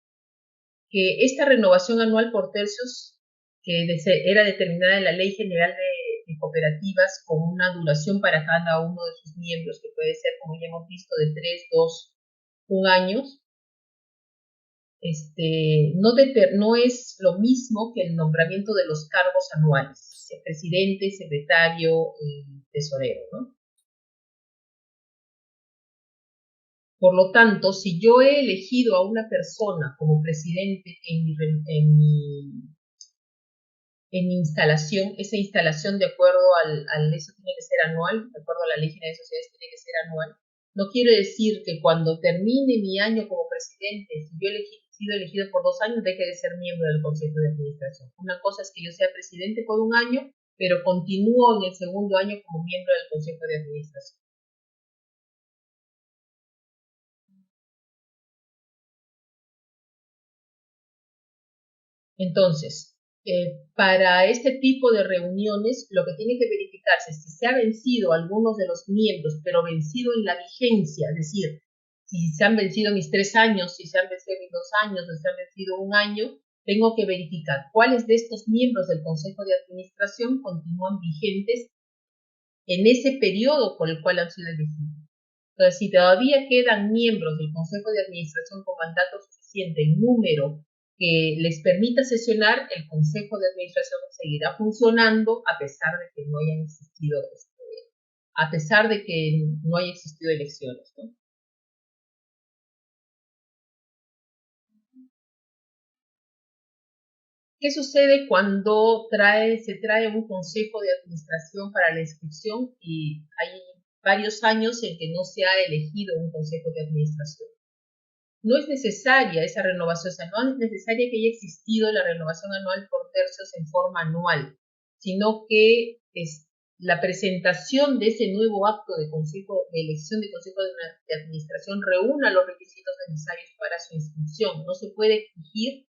que esta renovación anual por tercios, que era determinada en la Ley General de Cooperativas con una duración para cada uno de sus miembros, que puede ser, como ya hemos visto, de 3, 2, 1 años, no es lo mismo que el nombramiento de los cargos anuales, presidente, secretario, tesorero, ¿no? Por lo tanto, si yo he elegido a una persona como presidente en mi instalación, esa instalación de acuerdo eso tiene que ser anual, de acuerdo a la Ley General de Sociedades tiene que ser anual, no quiere decir que cuando termine mi año como presidente, si yo he sido elegido por 2 años, deje de ser miembro del Consejo de Administración. Una cosa es que yo sea presidente por 1 año, pero continúo en el segundo año como miembro del Consejo de Administración. Entonces, para este tipo de reuniones, lo que tiene que verificarse es si se ha vencido algunos de los miembros, pero vencido en la vigencia, es decir, si se han vencido mis 3 años, si se han vencido mis 2 años, o si se han vencido 1 año, tengo que verificar cuáles de estos miembros del Consejo de Administración continúan vigentes en ese periodo por el cual han sido elegidos. Entonces, si todavía quedan miembros del Consejo de Administración con mandato suficiente en número que les permita sesionar, el Consejo de Administración seguirá funcionando a pesar de que no hayan existido, elecciones, ¿no? ¿Qué sucede cuando se trae un Consejo de Administración para la inscripción y hay varios años en que no se ha elegido un Consejo de Administración? No es necesaria esa renovación, o sea, no es necesaria que haya existido la renovación anual por tercios en forma anual, sino que la presentación de ese nuevo acto de elección de Consejo de Administración reúna los requisitos necesarios para su inscripción. No se puede exigir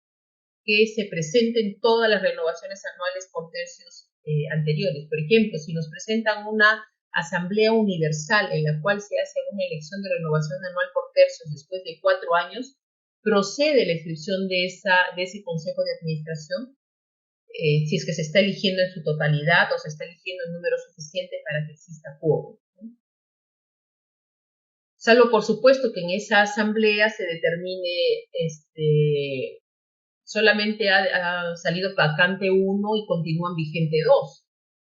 que se presenten todas las renovaciones anuales por tercios anteriores. Por ejemplo, si nos presentan una asamblea universal en la cual se hace una elección de renovación anual por tercios después de 4 años, procede la inscripción de ese Consejo de Administración, si es que se está eligiendo en su totalidad o se está eligiendo en número suficiente para que exista quórum, ¿no? Salvo, por supuesto, que en esa asamblea se determine solamente ha salido vacante 1 y continúan vigente 2.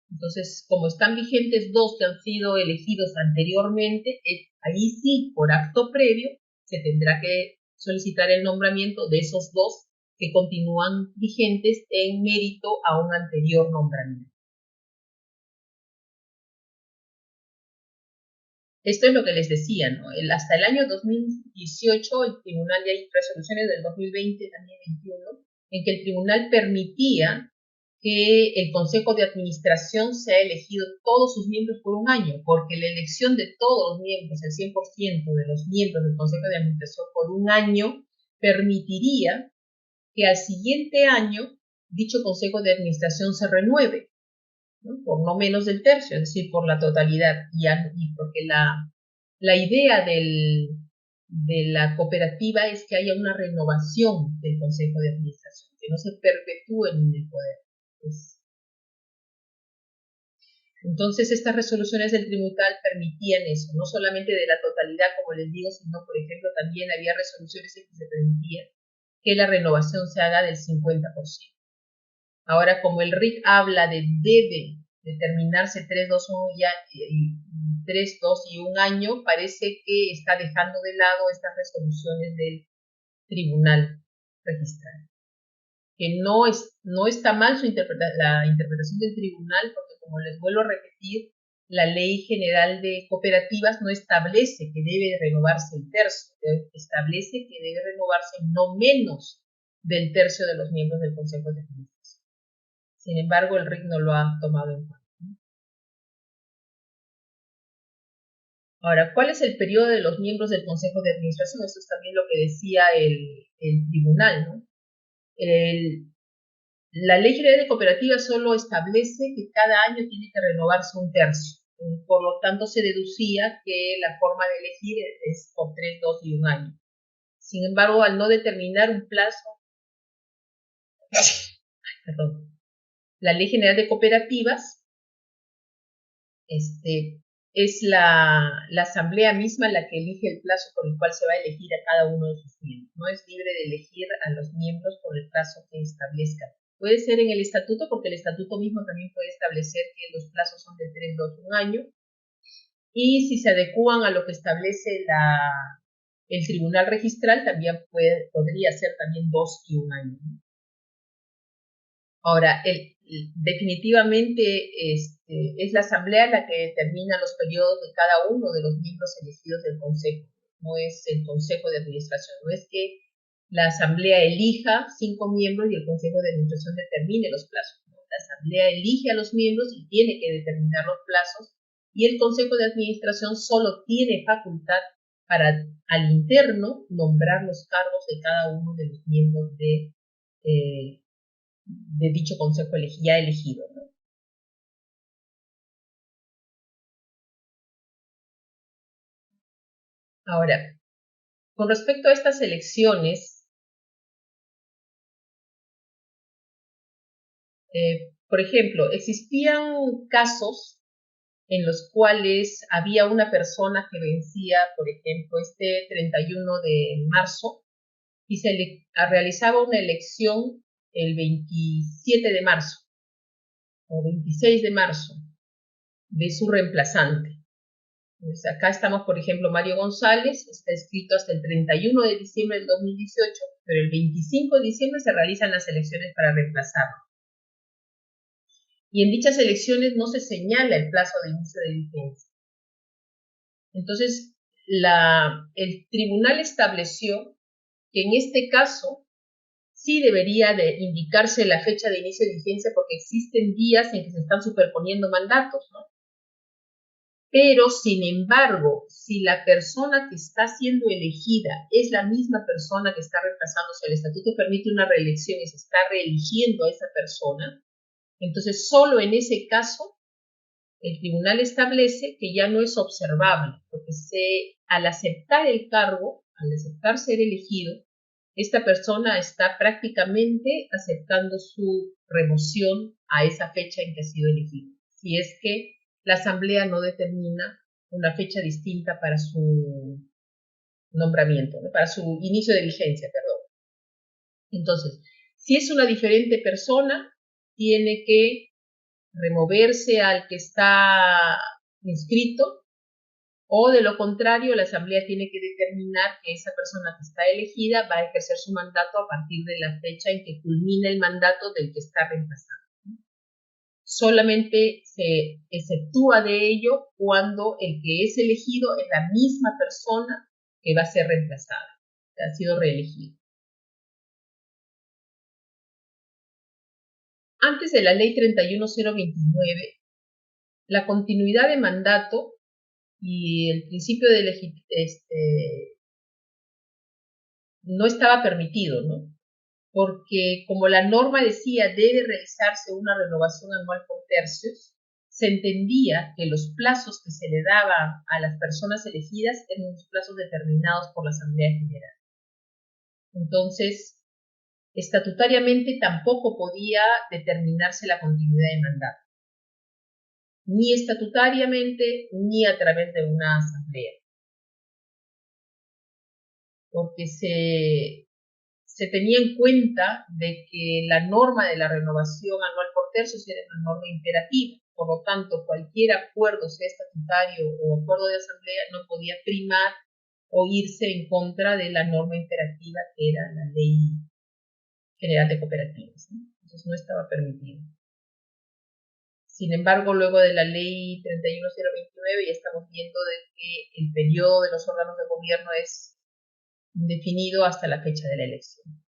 Entonces, como están vigentes 2 que han sido elegidos anteriormente, ahí sí, por acto previo, se tendrá que solicitar el nombramiento de esos 2 que continúan vigentes en mérito a un anterior nombramiento. Esto es lo que les decía, ¿no? Hasta el año 2018, el tribunal, y hay resoluciones del 2020, también 21, en que el tribunal permitía que el Consejo de Administración sea elegido todos sus miembros por un año, porque la elección de todos los miembros, el 100% de los miembros del Consejo de Administración por un año, permitiría que al siguiente año dicho Consejo de Administración se renueve, ¿no? Por no menos del tercio, es decir, por la totalidad, y porque la idea de la cooperativa es que haya una renovación del Consejo de Administración, que no se perpetúen en el poder. Entonces, estas resoluciones del tribunal permitían eso, no solamente de la totalidad, como les digo, sino, por ejemplo, también había resoluciones en que se permitía que la renovación se haga del 50%. Ahora, como el RIC habla de debe determinarse 3, 2, 1 y 3, 2 y 1 año, parece que está dejando de lado estas resoluciones del tribunal registral. Que no está mal la interpretación del tribunal, porque como les vuelvo a repetir, la Ley General de Cooperativas no establece que debe renovarse el tercio, establece que debe renovarse no menos del tercio de los miembros del Consejo de Administración. Sin embargo, el RIC no lo ha tomado en cuenta. Ahora, ¿cuál es el periodo de los miembros del Consejo de Administración? Eso es también lo que decía el tribunal, ¿no? La Ley General de Cooperativas solo establece que cada año tiene que renovarse un tercio. Por lo tanto, se deducía que la forma de elegir es por 3, 2 y 1 año. Sin embargo, al no determinar un plazo, la Ley General de Cooperativas es la asamblea misma la que elige el plazo por el cual se va a elegir a cada uno de sus miembros. No es libre de elegir a los miembros por el plazo que establezca. Puede ser en el estatuto, porque el estatuto mismo también puede establecer que los plazos son de 3, 2, 1 año. Y si se adecúan a lo que establece el tribunal registral, también podría ser también 2 y 1 año. Ahora, definitivamente es la asamblea la que determina los periodos de cada uno de los miembros elegidos del consejo. No es el consejo de administración, no es que la asamblea elija 5 miembros y el consejo de administración determine los plazos. ¿No? La asamblea elige a los miembros y tiene que determinar los plazos, y el consejo de administración solo tiene facultad para al interno nombrar los cargos de cada uno de los miembros de dicho consejo ya elegido, ¿no? Ahora, con respecto a estas elecciones, por ejemplo, existían casos en los cuales había una persona que vencía, por ejemplo, 31 de marzo, y se realizaba una elección el 27 de marzo o 26 de marzo de su reemplazante. Pues acá estamos, por ejemplo, Mario González, está escrito hasta el 31 de diciembre del 2018, pero el 25 de diciembre se realizan las elecciones para reemplazarlo. Y en dichas elecciones no se señala el plazo de inicio de vigencia. Entonces, el tribunal estableció que en este caso sí debería de indicarse la fecha de inicio de vigencia, porque existen días en que se están superponiendo mandatos, ¿no? Pero, sin embargo, si la persona que está siendo elegida es la misma persona que está reemplazando, si el estatuto permite una reelección y se está reeligiendo a esa persona, entonces solo en ese caso el tribunal establece que ya no es observable, porque al aceptar el cargo, al aceptar ser elegido, esta persona está prácticamente aceptando su remoción a esa fecha en que ha sido elegido. Si es que la asamblea no determina una fecha distinta para su nombramiento, ¿no? Para su inicio de vigencia, perdón. Entonces, si es una diferente persona, tiene que removerse al que está inscrito, o de lo contrario, la asamblea tiene que determinar que esa persona que está elegida va a ejercer su mandato a partir de la fecha en que culmina el mandato del que está reemplazando. Solamente se exceptúa de ello cuando el que es elegido es la misma persona que va a ser reemplazada, que ha sido reelegido. Antes de la ley 31029, la continuidad de mandato y el principio de no estaba permitido, ¿no? Porque como la norma decía debe realizarse una renovación anual por tercios, se entendía que los plazos que se le daban a las personas elegidas eran los plazos determinados por la Asamblea General. Entonces, estatutariamente tampoco podía determinarse la continuidad de mandato, ni estatutariamente ni a través de una asamblea, porque se tenía en cuenta de que la norma de la renovación anual por tercios era una norma imperativa. Por lo tanto, cualquier acuerdo, sea estatutario o acuerdo de asamblea, no podía primar o irse en contra de la norma imperativa que era la Ley General de Cooperativas, ¿no? Entonces no estaba permitido. Sin embargo, luego de la Ley 31029 ya estamos viendo de que el periodo de los órganos de gobierno es definido hasta la fecha de la elección.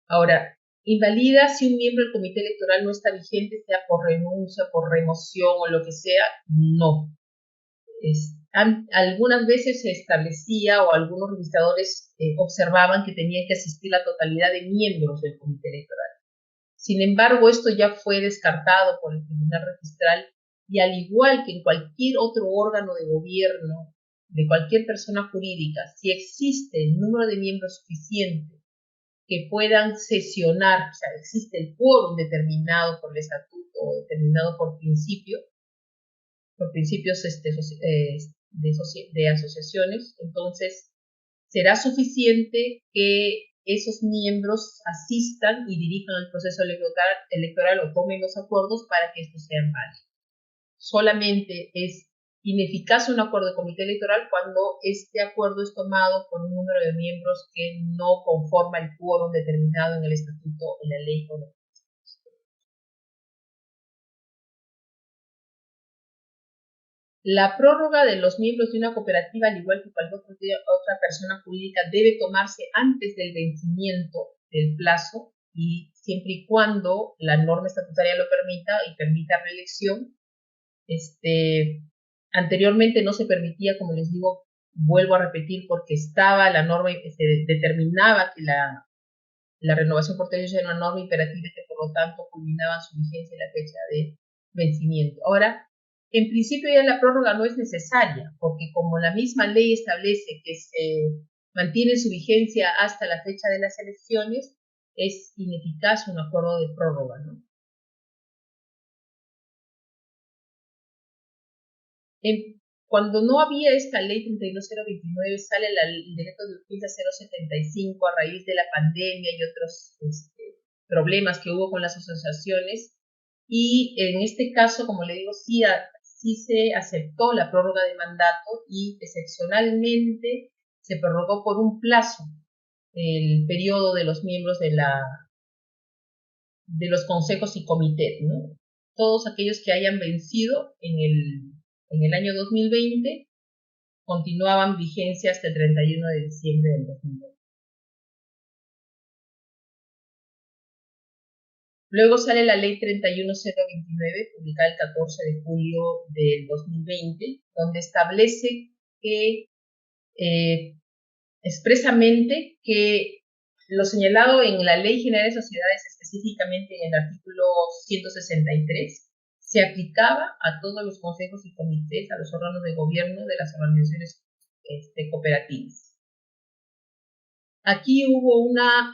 Ahora, invalida si un miembro del comité electoral no está vigente, sea por renuncia, por remoción o lo que sea, no. Algunas veces se establecía o algunos registradores observaban que tenían que asistir la totalidad de miembros del comité electoral. Sin embargo, esto ya fue descartado por el Tribunal Registral y al igual que en cualquier otro órgano de gobierno de cualquier persona jurídica, si existe el número de miembros suficiente que puedan sesionar, o sea, existe el quórum determinado por el estatuto o determinado por principios de asociaciones, entonces será suficiente que esos miembros asistan y dirijan el proceso electoral o tomen los acuerdos para que estos sean válidos. Solamente es ineficaz un acuerdo de comité electoral cuando este acuerdo es tomado por un número de miembros que no conforma el quórum determinado en el estatuto, en la ley o no. La prórroga de los miembros de una cooperativa, al igual que cualquier otra persona jurídica, debe tomarse antes del vencimiento del plazo y siempre y cuando la norma estatutaria lo permita y permita reelección. Anteriormente no se permitía, como les digo, vuelvo a repetir, porque estaba la norma, se determinaba que la renovación por tercios era una norma imperativa que por lo tanto culminaba su vigencia en la fecha de vencimiento. Ahora, en principio ya la prórroga no es necesaria, porque como la misma ley establece que se mantiene su vigencia hasta la fecha de las elecciones, es ineficaz un acuerdo de prórroga, ¿no? Cuando no había esta ley 31029, sale el decreto de urgencia 075 a raíz de la pandemia y otros problemas que hubo con las asociaciones. Y en este caso, como le digo, sí se aceptó la prórroga de mandato y excepcionalmente se prorrogó por un plazo el periodo de los miembros de los consejos y comités, ¿no? Todos aquellos que hayan vencido en el año 2020 continuaban vigencia hasta el 31 de diciembre del 2020. Luego sale la ley 31029, publicada el 14 de julio del 2020, donde establece que expresamente que lo señalado en la Ley General de Sociedades, específicamente en el artículo 163, se aplicaba a todos los consejos y comités, a los órganos de gobierno de las organizaciones cooperativas. Aquí hubo una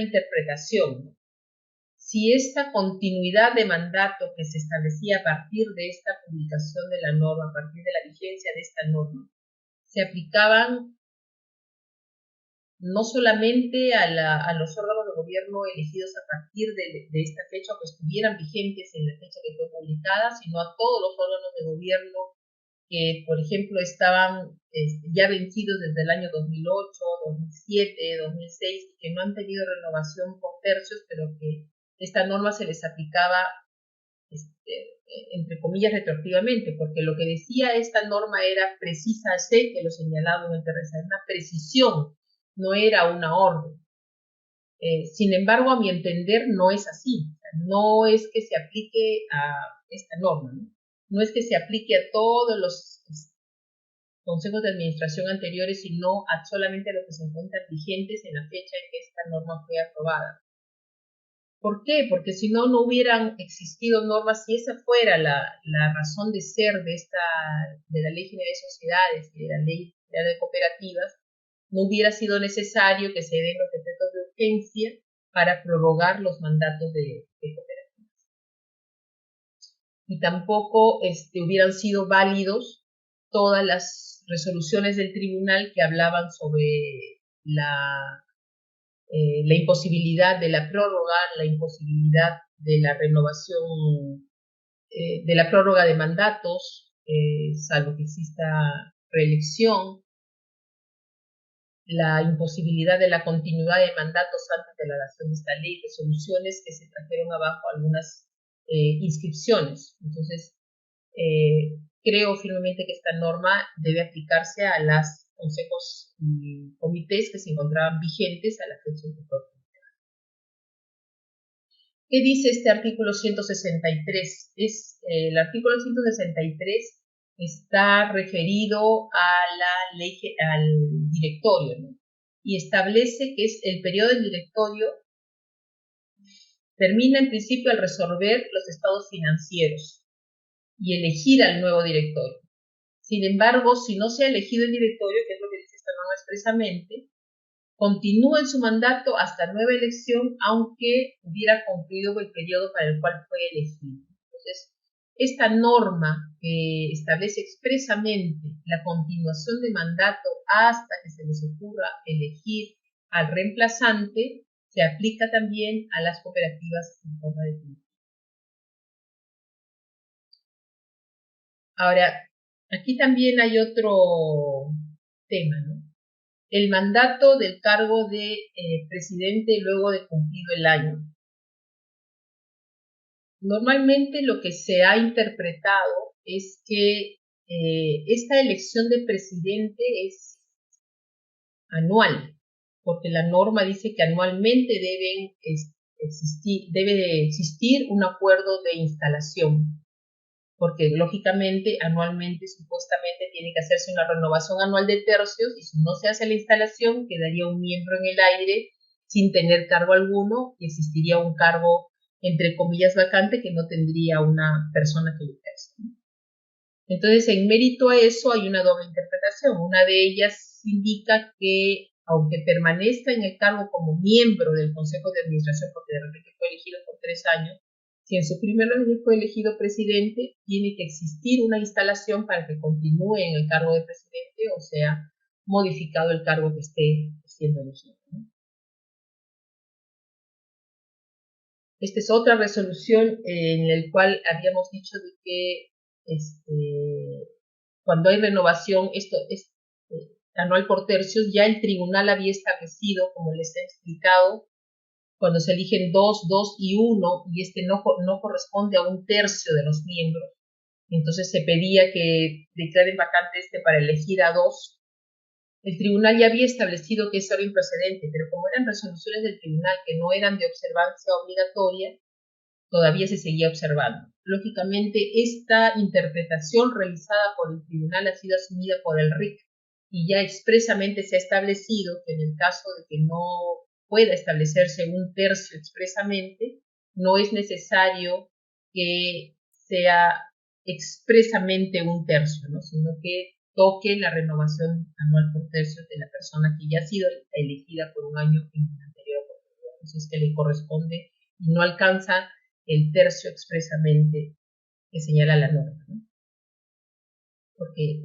interpretación, ¿no? Si esta continuidad de mandato que se establecía a partir de esta publicación de la norma, a partir de la vigencia de esta norma, se aplicaban no solamente a los órganos de gobierno elegidos a partir de esta fecha o que estuvieran vigentes en la fecha que fue publicada, sino a todos los órganos de gobierno que, por ejemplo, estaban ya vencidos desde el año 2008, 2007, 2006, y que no han tenido renovación por tercios, pero que esta norma se les aplicaba, entre comillas, retroactivamente, porque lo que decía esta norma era precisa, sé que lo señalado en el TRS, una precisión, no era una orden. Sin embargo, a mi entender, no es así. No es que se aplique a esta norma, ¿no? No es que se aplique a todos los consejos de administración anteriores, sino a solamente a los que se encuentran vigentes en la fecha en que esta norma fue aprobada. ¿Por qué? Porque si no, no hubieran existido normas, si esa fuera la razón de ser de la Ley General de Sociedades y de la Ley General de Cooperativas, no hubiera sido necesario que se den los decretos de urgencia para prorrogar los mandatos de cooperativas. Y tampoco hubieran sido válidos todas las resoluciones del tribunal que hablaban sobre la imposibilidad de la prórroga, la imposibilidad de la renovación, de la prórroga de mandatos, salvo que exista reelección, la imposibilidad de la continuidad de mandatos antes de la dación de esta ley, resoluciones que se trajeron abajo algunas inscripciones. Entonces, creo firmemente que esta norma debe aplicarse a los consejos y comités que se encontraban vigentes a la fecha de ¿Qué dice este artículo 163? El artículo 163 está referido a la ley, al directorio, ¿no? Y establece que el periodo del directorio termina en principio al resolver los estados financieros y elegir al nuevo directorio. Sin embargo, si no se ha elegido el directorio, que es lo que dice esta norma expresamente, continúa en su mandato hasta nueva elección, aunque hubiera concluido el periodo para el cual fue elegido. Entonces, esta norma que establece expresamente la continuación de mandato hasta que se les ocurra elegir al reemplazante, se aplica también a las cooperativas en forma definitiva. Ahora, aquí también hay otro tema, ¿no? El mandato del cargo de presidente luego de cumplido el año. Normalmente lo que se ha interpretado es que esta elección de presidente es anual, porque la norma dice que anualmente debe existir un acuerdo de instalación, porque lógicamente anualmente supuestamente tiene que hacerse una renovación anual de tercios y si no se hace la instalación quedaría un miembro en el aire sin tener cargo alguno y existiría un cargo entre comillas vacante que no tendría una persona que lo ejerza. Entonces, en mérito a eso hay una doble interpretación. Una de ellas indica que aunque permanezca en el cargo como miembro del Consejo de Administración, porque de repente fue elegido por 3 años, si en su primer año fue elegido presidente, tiene que existir una instalación para que continúe en el cargo de presidente o sea modificado el cargo que esté siendo elegido, ¿no? Esta es otra resolución en la cual habíamos dicho de que cuando hay renovación, esto es anual por tercios, ya el tribunal había establecido, como les he explicado, cuando se eligen 2, 2 y 1, y no corresponde a un tercio de los miembros, entonces se pedía que declaren vacante para elegir a 2. El tribunal ya había establecido que eso era improcedente, pero como eran resoluciones del tribunal que no eran de observancia obligatoria, todavía se seguía observando. Lógicamente, esta interpretación realizada por el tribunal ha sido asumida por el RIC y ya expresamente se ha establecido que en el caso de que no pueda establecerse un tercio expresamente, no es necesario que sea expresamente un tercio, ¿no? Sino que toque la renovación anual por tercios de la persona que ya ha sido elegida por un año en la anterior oportunidad. Entonces, que le corresponde y no alcanza el tercio expresamente que señala la norma, ¿no? Porque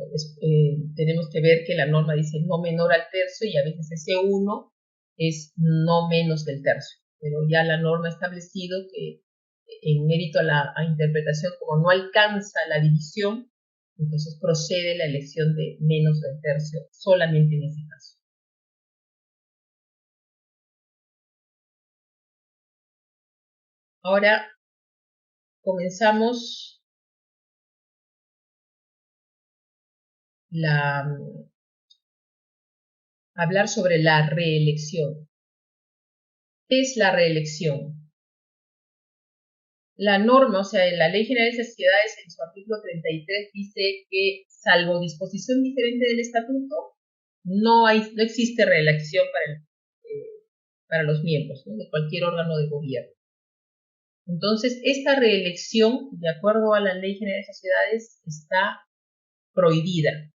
tenemos que ver que la norma dice no menor al tercio y a veces ese 1 es no menos del tercio, pero ya la norma ha establecido que en mérito a la interpretación, como no alcanza la división, entonces procede la elección de menos del tercio solamente en ese caso. Ahora comenzamos a hablar sobre la reelección. es la reelección. La norma, o sea, la Ley General de Sociedades en su artículo 33 dice que, salvo disposición diferente del estatuto, no existe reelección para los miembros, ¿no?, de cualquier órgano de gobierno. Entonces, esta reelección, de acuerdo a la Ley General de Sociedades, está prohibida.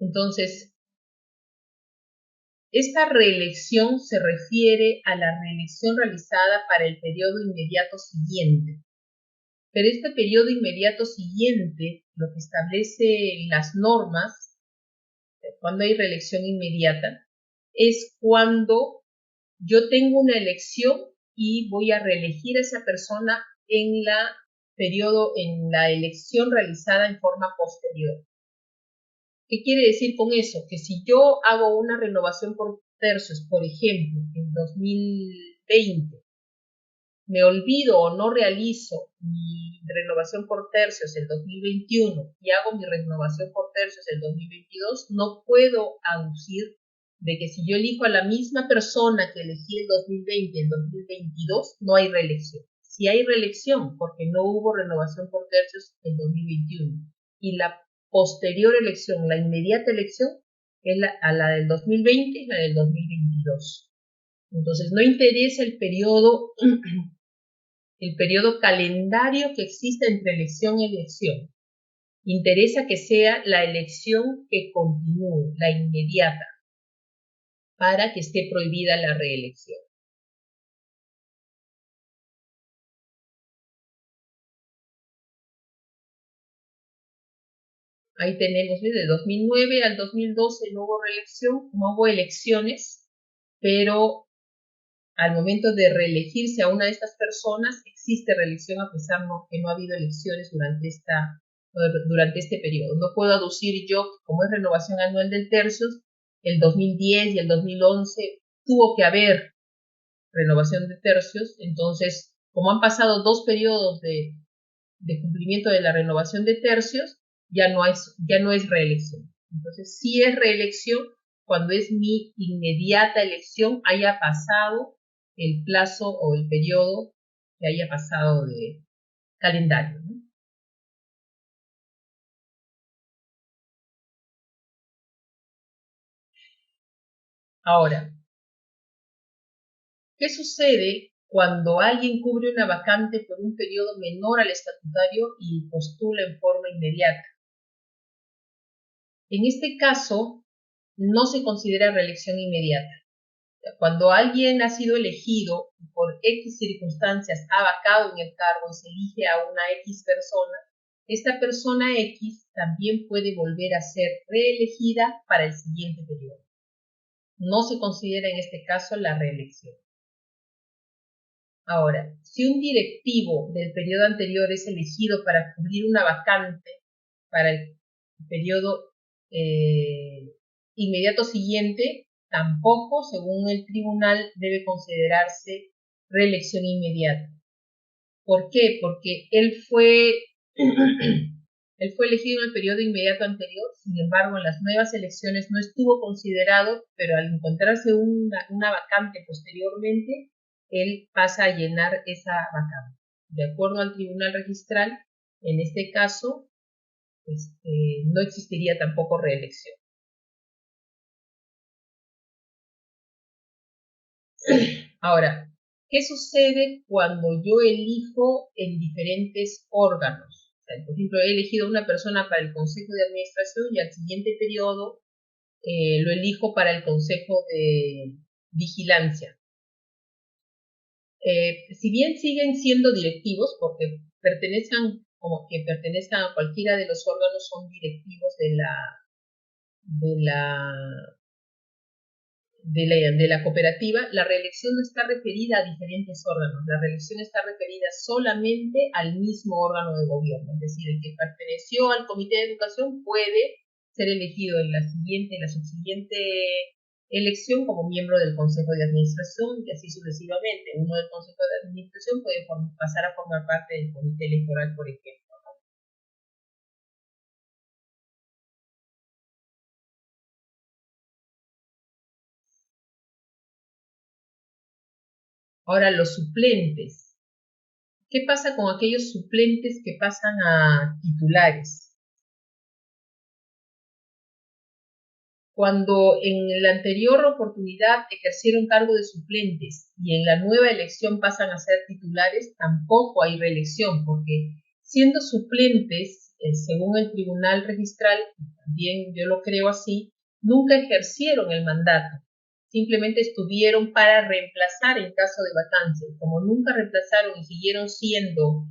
Entonces, esta reelección se refiere a la reelección realizada para el periodo inmediato siguiente. Pero este periodo inmediato siguiente, lo que establece las normas, cuando hay reelección inmediata, es cuando yo tengo una elección y voy a reelegir a esa persona en la elección realizada en forma posterior. ¿Qué quiere decir con eso? Que si yo hago una renovación por tercios, por ejemplo, en 2020, me olvido o no realizo mi renovación por tercios el 2021 y hago mi renovación por tercios el 2022, no puedo aducir de que si yo elijo a la misma persona que elegí el 2020 y el 2022, no hay reelección. Sí hay reelección porque no hubo renovación por tercios en 2021. Y la posterior elección, la inmediata elección, es a la del 2020 y la del 2022. Entonces, no interesa el periodo calendario que exista entre elección y elección. Interesa que sea la elección que continúe, la inmediata, para que esté prohibida la reelección. Ahí tenemos, de 2009 al 2012 no hubo reelección, no hubo elecciones, pero al momento de reelegirse a una de estas personas existe reelección a pesar de que no ha habido elecciones durante este periodo. No puedo aducir yo, como es renovación anual del tercios, el 2010 y el 2011 tuvo que haber renovación de tercios. Entonces, como han pasado 2 periodos de cumplimiento de la renovación de tercios, ya no es reelección. Entonces, sí es reelección cuando es mi inmediata elección, haya pasado el plazo o el periodo que haya pasado de calendario, ¿no? Ahora, ¿qué sucede cuando alguien cubre una vacante por un periodo menor al estatutario y postula en forma inmediata? En este caso, no se considera reelección inmediata. Cuando alguien ha sido elegido por X circunstancias, ha vacado en el cargo y se elige a una X persona, esta persona X también puede volver a ser reelegida para el siguiente periodo. No se considera en este caso la reelección. Ahora, si un directivo del periodo anterior es elegido para cubrir una vacante para el periodo inmediato siguiente, tampoco, según el tribunal, debe considerarse reelección inmediata. ¿Por qué? Porque él fue elegido en el periodo inmediato anterior, sin embargo, en las nuevas elecciones no estuvo considerado, pero al encontrarse una vacante posteriormente, él pasa a llenar esa vacante. De acuerdo al tribunal registral, en este caso, no existiría tampoco reelección. Ahora, ¿qué sucede cuando yo elijo en diferentes órganos? O sea, por ejemplo, he elegido a una persona para el Consejo de Administración y al siguiente periodo lo elijo para el Consejo de Vigilancia. Si bien siguen siendo directivos, porque pertenezcan a cualquiera de los órganos, son directivos de la cooperativa, la reelección no está referida a diferentes órganos, la reelección está referida solamente al mismo órgano de gobierno, es decir, el que perteneció al Comité de Educación puede ser elegido en la subsiguiente elección como miembro del Consejo de Administración y así sucesivamente. Uno del Consejo de Administración puede pasar a formar parte del Comité Electoral, por ejemplo. Ahora, los suplentes. ¿Qué pasa con aquellos suplentes que pasan a titulares? Cuando en la anterior oportunidad ejercieron cargo de suplentes y en la nueva elección pasan a ser titulares, tampoco hay reelección, porque siendo suplentes, según el Tribunal Registral, también yo lo creo así, nunca ejercieron el mandato, simplemente estuvieron para reemplazar en caso de vacancia. Como nunca reemplazaron y siguieron siendo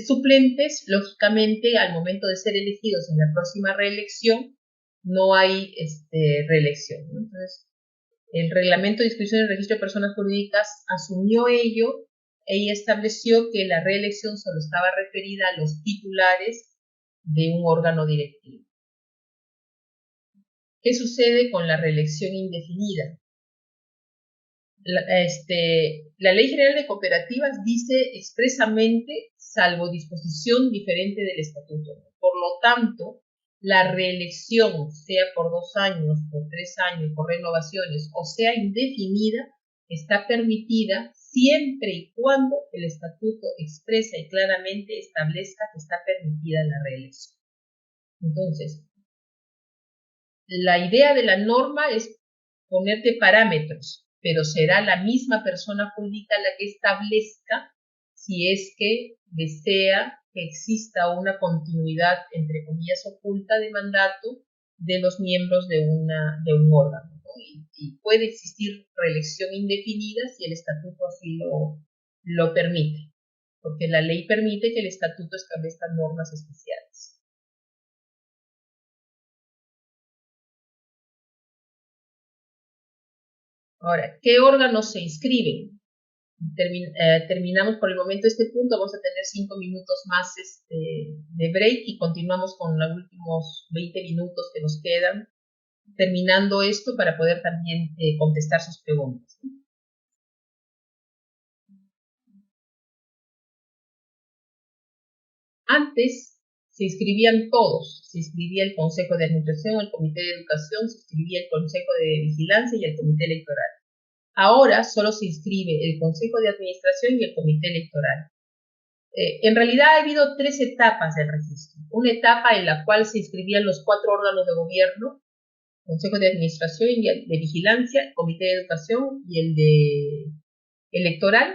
suplentes, lógicamente al momento de ser elegidos en la próxima reelección, no hay reelección, ¿no? Entonces, el Reglamento de Inscripción y Registro de Personas Jurídicas asumió ello y estableció que la reelección solo estaba referida a los titulares de un órgano directivo. ¿Qué sucede con la reelección indefinida? La Ley General de Cooperativas dice expresamente, salvo disposición diferente del Estatuto. Por lo tanto, la reelección, sea por 2 años, por 3 años, por renovaciones, o sea indefinida, está permitida siempre y cuando el Estatuto expresa y claramente establezca que está permitida la reelección. Entonces, la idea de la norma es ponerte parámetros, pero será la misma persona jurídica la que establezca si es que desea que exista una continuidad, entre comillas, oculta de mandato de los miembros de un órgano, ¿no? Y puede existir reelección indefinida si el estatuto así lo permite, porque la ley permite que el estatuto establezca normas especiales. Ahora, ¿qué órganos se inscriben? Terminamos por el momento este punto, vamos a tener 5 minutos más de break y continuamos con los últimos 20 minutos que nos quedan, terminando esto para poder también contestar sus preguntas. Antes se inscribían todos, se inscribía el Consejo de Administración, el Comité de Educación, se inscribía el Consejo de Vigilancia y el Comité Electoral. Ahora solo se inscribe el Consejo de Administración y el Comité Electoral. En realidad ha habido 3 etapas del registro. Una etapa en la cual se inscribían los 4 órganos de gobierno, Consejo de Administración y el de Vigilancia, el Comité de Educación y el de Electoral.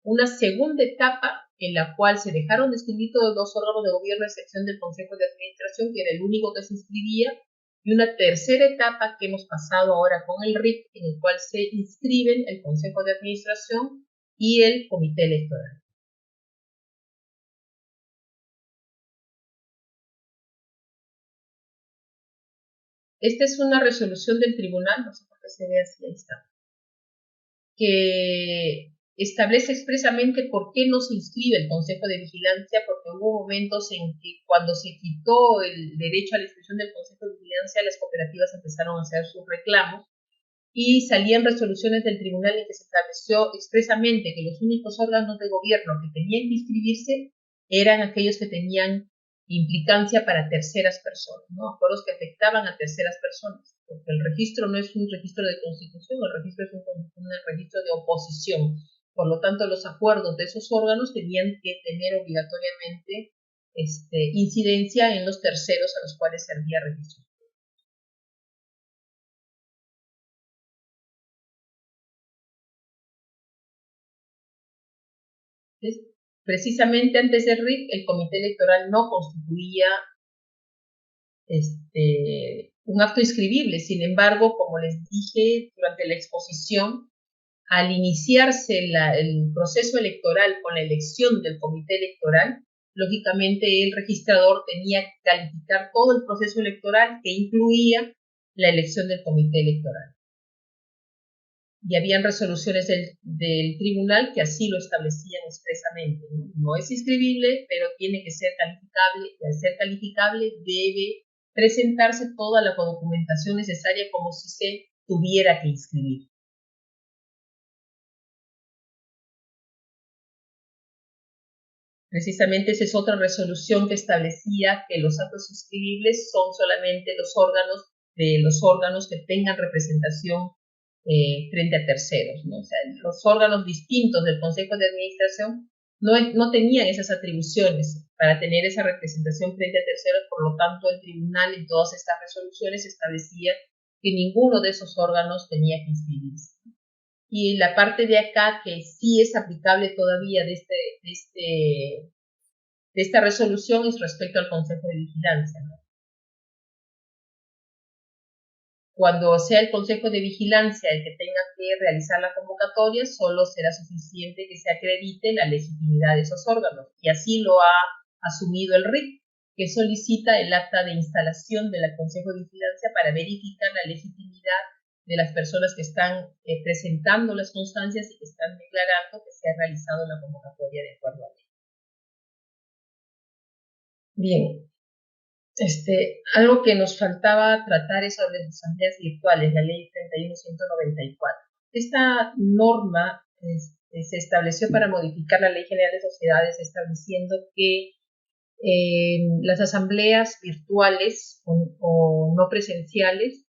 Una segunda etapa en la cual se dejaron de inscribir todos los órganos de gobierno a excepción del Consejo de Administración, que era el único que se inscribía, y una tercera etapa que hemos pasado ahora con el RIC, en el cual se inscriben el Consejo de Administración y el Comité Electoral. Esta es una resolución del tribunal, no sé por qué se ve así, ahí está, que establece expresamente por qué no se inscribe el Consejo de Vigilancia, porque hubo momentos en que cuando se quitó el derecho a la inscripción del Consejo de Vigilancia, las cooperativas empezaron a hacer sus reclamos y salían resoluciones del tribunal en que se estableció expresamente que los únicos órganos de gobierno que tenían que inscribirse eran aquellos que tenían implicancia para terceras personas, ¿no? Acuerdos que afectaban a terceras personas, porque el registro no es un registro de constitución, el registro es un registro de oposición. Por lo tanto, los acuerdos de esos órganos tenían que tener obligatoriamente incidencia en los terceros a los cuales servía registro. Precisamente antes del RIC, el Comité Electoral no constituía un acto inscribible. Sin embargo, como les dije durante la exposición, al iniciarse el proceso electoral con la elección del Comité Electoral, lógicamente el registrador tenía que calificar todo el proceso electoral que incluía la elección del Comité Electoral. Y habían resoluciones del tribunal que así lo establecían expresamente. No es inscribible, pero tiene que ser calificable, y al ser calificable debe presentarse toda la documentación necesaria como si se tuviera que inscribir. Precisamente esa es otra resolución que establecía que los actos inscribibles son solamente los órganos que tengan representación frente a terceros, ¿no? O sea, los órganos distintos del Consejo de Administración no tenían esas atribuciones para tener esa representación frente a terceros, por lo tanto el tribunal en todas estas resoluciones establecía que ninguno de esos órganos tenía que inscribirse. Y la parte de acá que sí es aplicable todavía de esta resolución es respecto al Consejo de Vigilancia, ¿no? Cuando sea el Consejo de Vigilancia el que tenga que realizar la convocatoria, solo será suficiente que se acredite la legitimidad de esos órganos. Y así lo ha asumido el RIC, que solicita el acta de instalación del Consejo de Vigilancia para verificar la legitimidad de las personas que están presentando las constancias y que están declarando que se ha realizado la convocatoria de acuerdo a la ley. Bien. Algo que nos faltaba tratar es sobre las asambleas virtuales, la ley 31.194. Esta norma se estableció para modificar la Ley General de Sociedades, estableciendo que las asambleas virtuales o no presenciales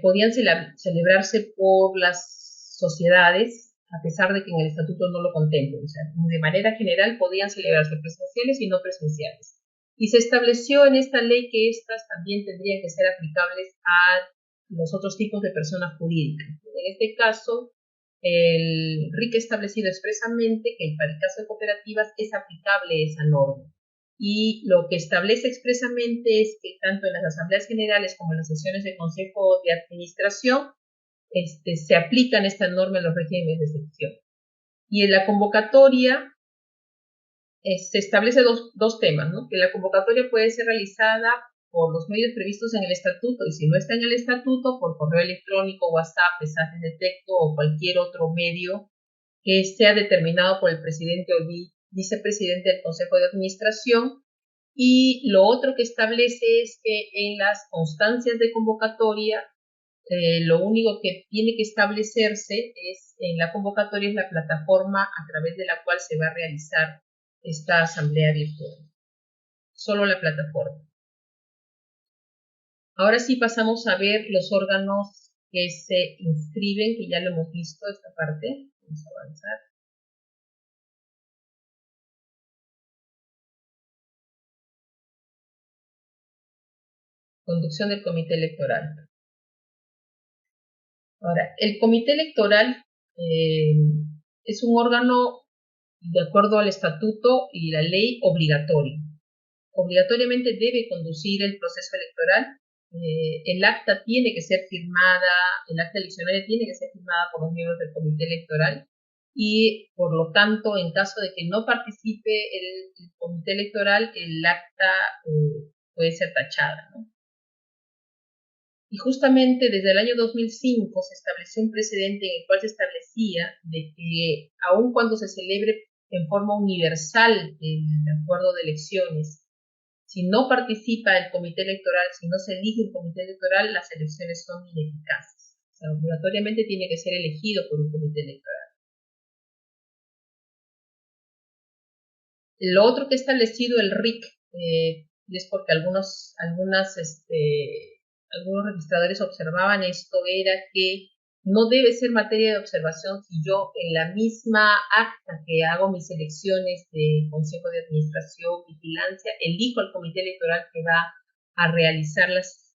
podían celebrarse por las sociedades, a pesar de que en el estatuto no lo contempla. O sea, de manera general podían celebrarse presenciales y no presenciales. Y se estableció en esta ley que estas también tendrían que ser aplicables a los otros tipos de personas jurídicas. En este caso, el RIC ha establecido expresamente que para el caso de cooperativas es aplicable esa norma. Y lo que establece expresamente es que tanto en las asambleas generales como en las sesiones de consejo de administración se aplican esta norma en los regímenes de excepción. Y en la convocatoria se establece dos temas, ¿no? Que la convocatoria puede ser realizada por los medios previstos en el estatuto, y si no está en el estatuto, por correo electrónico, WhatsApp, mensajes de texto o cualquier otro medio que sea determinado por el presidente o vicepresidente del Consejo de Administración. Y lo otro que establece es que en las constancias de convocatoria, lo único que tiene que establecerse en la convocatoria es la plataforma a través de la cual se va a realizar esta asamblea virtual. Solo la plataforma. Ahora sí pasamos a ver los órganos que se inscriben, que ya lo hemos visto esta parte. Vamos a avanzar. Conducción del comité electoral. Ahora, el comité electoral es un órgano de acuerdo al estatuto y la ley obligatorio. Obligatoriamente debe conducir el proceso electoral. El acta tiene que ser firmada, el acta eleccionaria tiene que ser firmada por los miembros del comité electoral y por lo tanto, en caso de que no participe el comité electoral, el acta puede ser tachada, ¿no? Y justamente desde el año 2005 se estableció un precedente en el cual se establecía de que aun cuando se celebre en forma universal el acuerdo de elecciones, si no participa el comité electoral, si no se elige un comité electoral, las elecciones son ineficaces. O sea, obligatoriamente tiene que ser elegido por un comité electoral. Lo otro que ha establecido el RIC, y es porque algunos registradores observaban esto, era que no debe ser materia de observación si yo en la misma acta que hago mis elecciones de Consejo de Administración, Vigilancia, elijo al comité electoral que va a realizar las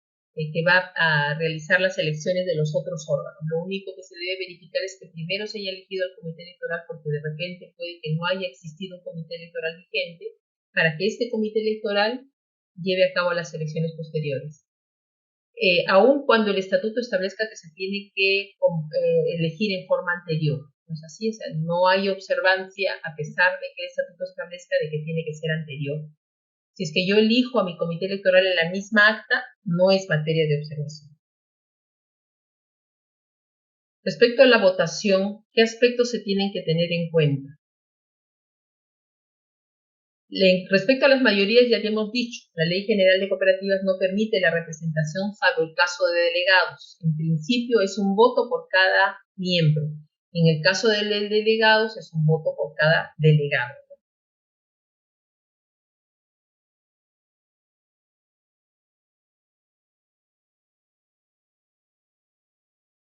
elecciones de los otros órganos. Lo único que se debe verificar es que primero se haya elegido al comité electoral, porque de repente puede que no haya existido un comité electoral vigente, para que este comité electoral lleve a cabo las elecciones posteriores. Aun cuando el estatuto establezca que se tiene que elegir en forma anterior. No es así, o sea, no hay observancia a pesar de que el estatuto establezca de que tiene que ser anterior. Si es que yo elijo a mi comité electoral en la misma acta, no es materia de observación. Respecto a la votación, ¿qué aspectos se tienen que tener en cuenta? Respecto a las mayorías, ya hemos dicho, la Ley General de Cooperativas no permite la representación salvo el caso de delegados. En principio es un voto por cada miembro. En el caso de delegados es un voto por cada delegado.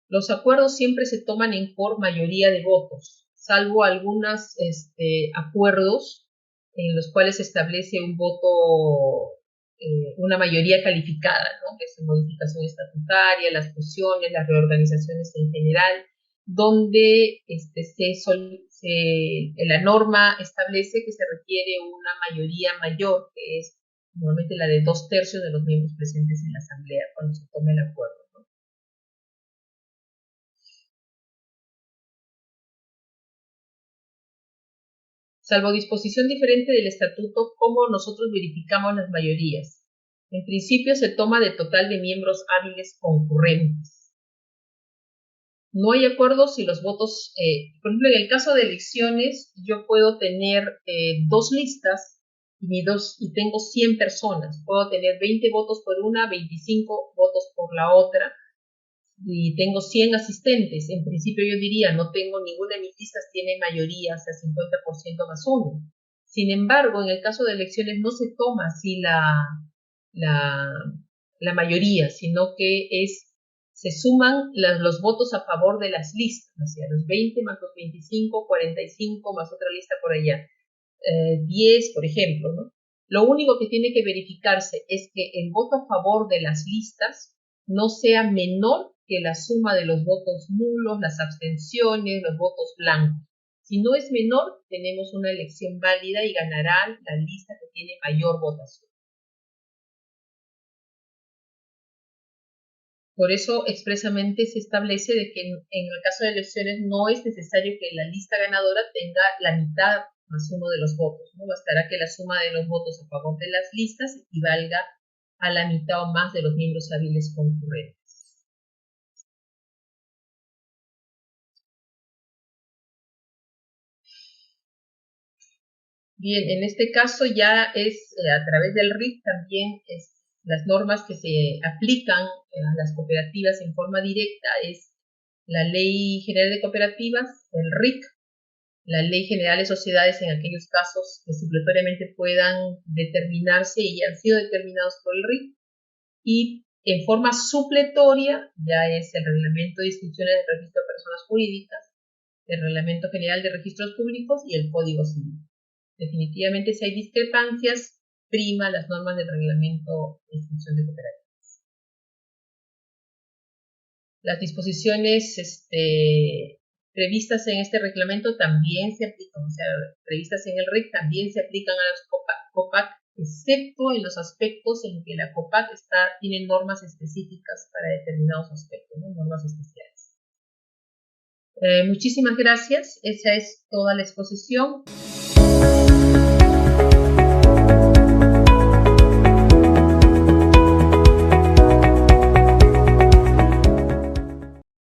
Los acuerdos siempre se toman por mayoría de votos, salvo algunos acuerdos en los cuales se establece un voto, una mayoría calificada, ¿no? Que es modificación estatutaria, las fusiones, las reorganizaciones en general, donde la norma establece que se requiere una mayoría mayor, que es normalmente la de 2/3 de los miembros presentes en la asamblea cuando se tome el acuerdo. Salvo disposición diferente del estatuto, ¿cómo nosotros verificamos las mayorías? En principio se toma de total de miembros hábiles concurrentes. No hay acuerdo si los votos, por ejemplo, en el caso de elecciones, yo puedo tener 2 listas y tengo 100 personas. Puedo tener 20 votos por una, 25 votos por la otra, y tengo 100 asistentes. En principio yo diría, no tengo ninguna de mis listas tiene mayoría, o sea, 50% más uno. Sin embargo, en el caso de elecciones no se toma así la mayoría, sino que se suman los votos a favor de las listas, o sea, los 20 más los 25, 45 más otra lista por allá, 10, por ejemplo, ¿no? Lo único que tiene que verificarse es que el voto a favor de las listas no sea menor que la suma de los votos nulos, las abstenciones, los votos blancos. Si no es menor, tenemos una elección válida y ganará la lista que tiene mayor votación. Por eso expresamente se establece de que en el caso de elecciones no es necesario que la lista ganadora tenga la mitad más uno de los votos, ¿no? Bastará que la suma de los votos a favor de las listas equivalga a la mitad o más de los miembros hábiles concurrentes. Bien, en este caso ya es a través del RIC también las normas que se aplican a las cooperativas en forma directa es la Ley General de Cooperativas, el RIC, la Ley General de Sociedades en aquellos casos que supletoriamente puedan determinarse y han sido determinados por el RIC, y en forma supletoria ya es el Reglamento de Inscripciones del Registro de Personas Jurídicas, el Reglamento General de Registros Públicos y el Código Civil. Definitivamente, si hay discrepancias, prima las normas del Reglamento de Inscripción de Cooperativas. Las disposiciones previstas en este reglamento también se aplican, o sea, previstas en el RIC también se aplican a las COPAC, excepto en los aspectos en que la COPAC tiene normas específicas para determinados aspectos, ¿no? Normas especiales. Muchísimas gracias, esa es toda la exposición.